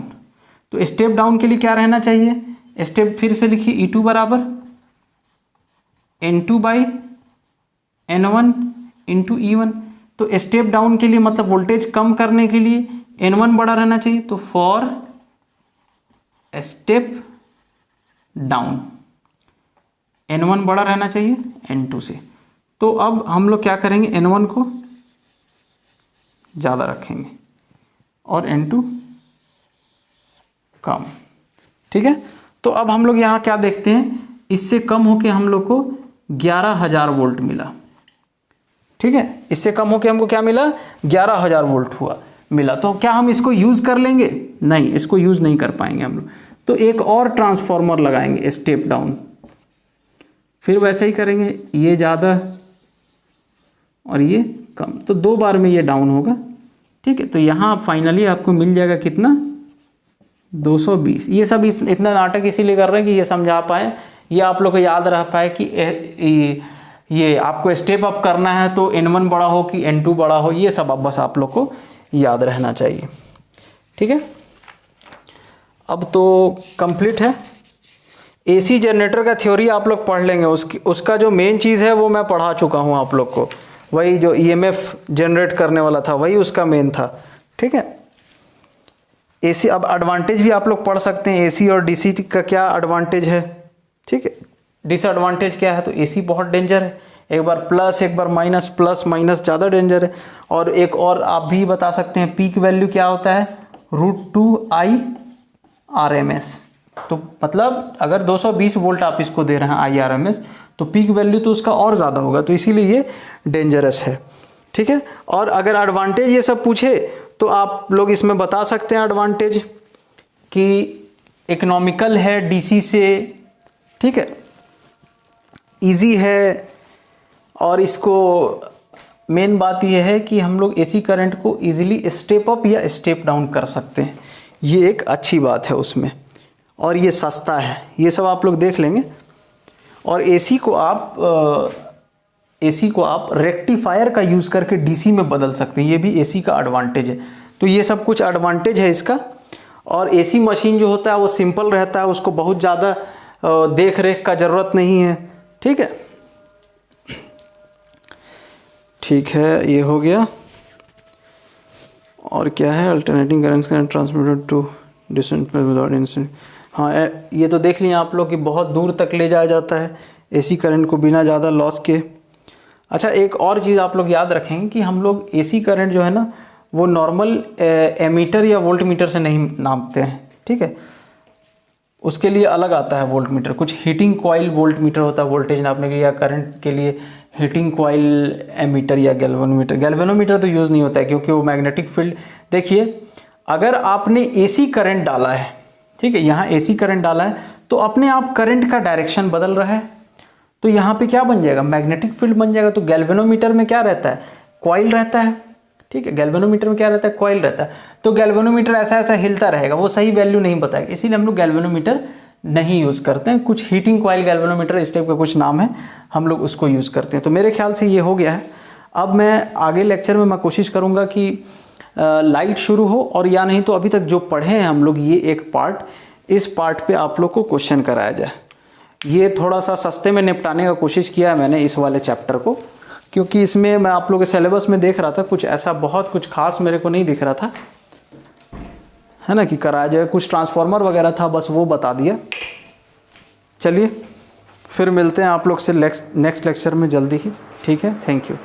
तो स्टेप डाउन के लिए क्या रहना चाहिए, स्टेप फिर से लिखिए E2 बराबर N2 by N1 into E1। तो स्टेप डाउन के लिए मतलब वोल्टेज कम करने के लिए N1 बड़ा रहना चाहिए, तो फॉर स्टेप डाउन N1 बड़ा रहना चाहिए N2 से। तो अब हम लोग क्या करेंगे, N1 को ज़्यादा रखेंगे और N2 कम। ठीक है, तो अब हम लोग यहाँ क्या देखते हैं, इससे कम होके हम लोग को 11,000 वोल्ट मिला। ठीक है, इससे कम होके हमको क्या मिला, 11,000 वोल्ट हुआ मिला। तो क्या हम इसको यूज़ कर लेंगे, नहीं, इसको यूज़ नहीं कर पाएंगे हम लोग। तो एक और ट्रांसफार्मर लगाएंगे स्टेप डाउन, फिर वैसे ही करेंगे, ये ज़्यादा और ये कम, तो 2 बार में ये डाउन होगा। ठीक है, तो यहाँ फाइनली आपको मिल जाएगा कितना, 220। ये सब इतना नाटक इसीलिए कर रहे हैं कि ये समझा पाए, ये आप लोग को याद रह पाए कि ये आपको स्टेप अप करना है तो N1 बड़ा हो कि N2 बड़ा हो, ये सब अब बस आप लोग को याद रहना चाहिए। ठीक है, अब तो कंप्लीट है। AC जनरेटर का थ्योरी आप लोग पढ़ लेंगे, उसका जो मेन चीज़ है वो मैं पढ़ा चुका हूँ आप लोग को, वही जो EMF जनरेट करने वाला था वही उसका मेन था। ठीक है, AC अब एडवांटेज भी आप लोग पढ़ सकते हैं, AC और DC का क्या एडवांटेज है। ठीक है, डिसएडवांटेज क्या है, तो AC बहुत डेंजर है, एक बार प्लस एक बार माइनस, प्लस माइनस ज़्यादा डेंजर है। और एक और आप भी बता सकते हैं, पीक वैल्यू क्या होता है, √2 IRMS। तो मतलब अगर 220 वोल्ट आप इसको दे रहे हैं IRMS, तो पीक वैल्यू तो उसका और ज़्यादा होगा, तो इसीलिए ये डेंजरस है। ठीक है, और अगर एडवांटेज ये सब पूछे तो आप लोग इसमें बता सकते हैं एडवांटेज कि इकोनॉमिकल है DC से। ठीक है, इजी है, और इसको मेन बात यह है कि हम लोग AC करंट को इजीली स्टेप अप या स्टेप डाउन कर सकते हैं, ये एक अच्छी बात है उसमें, और ये सस्ता है, ये सब आप लोग देख लेंगे। और AC को आप रेक्टिफायर का यूज़ करके DC में बदल सकते हैं, ये भी AC का एडवांटेज है। तो ये सब कुछ एडवांटेज है इसका। और AC मशीन जो होता है वो सिंपल रहता है, उसको बहुत ज़्यादा देख रेख का ज़रूरत नहीं है। ठीक है, ठीक है, ये हो गया। और क्या है, alternating current transmitted to distance without incident. हाँ, ये तो देख लिया आप लोग कि बहुत दूर तक ले जाया जाता है AC करंट को बिना ज़्यादा लॉस के। अच्छा, एक और चीज़ आप लोग याद रखेंगे कि हम लोग AC करंट जो है ना वो नॉर्मल एमीटर या वोल्ट मीटर से नहीं नापते हैं। ठीक है, उसके लिए अलग आता है वोल्ट मीटर, कुछ हीटिंग कॉइल वोल्ट मीटर होता है वोल्टेज नापने के लिए, या करंट के लिए हीटिंग कॉइल एमीटर या गैल्वेनोमीटर। गैल्वेनोमीटर तो यूज़ नहीं होता है क्योंकि वो मैग्नेटिक फील्ड। देखिए, अगर आपने AC करंट डाला है, ठीक है, यहाँ AC करंट डाला है, तो अपने आप करंट का डायरेक्शन बदल रहा है, तो यहाँ पे क्या बन जाएगा, मैग्नेटिक फील्ड बन जाएगा। तो गैल्वेनोमीटर में क्या रहता है, कॉइल रहता है। ठीक है, गैल्वेनोमीटर में क्या रहता है, कॉइल रहता है। तो गैल्वेनोमीटर ऐसा ऐसा हिलता रहेगा, वो सही वैल्यू नहीं बताएगा, इसीलिए हम लोग गैल्वेनोमीटर नहीं यूज़ करते हैं। कुछ हीटिंग कॉइल गैल्वेनोमीटर इस टाइप का कुछ नाम है, हम लोग उसको यूज़ करते हैं। तो मेरे ख्याल से ये हो गया है। अब मैं आगे लेक्चर में मैं कोशिश करूँगा कि लाइट शुरू हो, और या नहीं तो अभी तक जो पढ़े हैं हम लोग ये एक पार्ट, इस पार्ट पे आप लोग को क्वेश्चन कराया जाए। ये थोड़ा सा सस्ते में निपटाने का कोशिश किया है मैंने इस वाले चैप्टर को, क्योंकि इसमें मैं आप लोगों के सिलेबस में देख रहा था कुछ ऐसा बहुत कुछ खास मेरे को नहीं दिख रहा था, है ना, कि कराया जाए। कुछ ट्रांसफार्मर वगैरह था, बस वो बता दिया। चलिए फिर मिलते हैं आप लोग से नेक्स्ट लेक्चर में जल्दी ही। ठीक है, थैंक यू।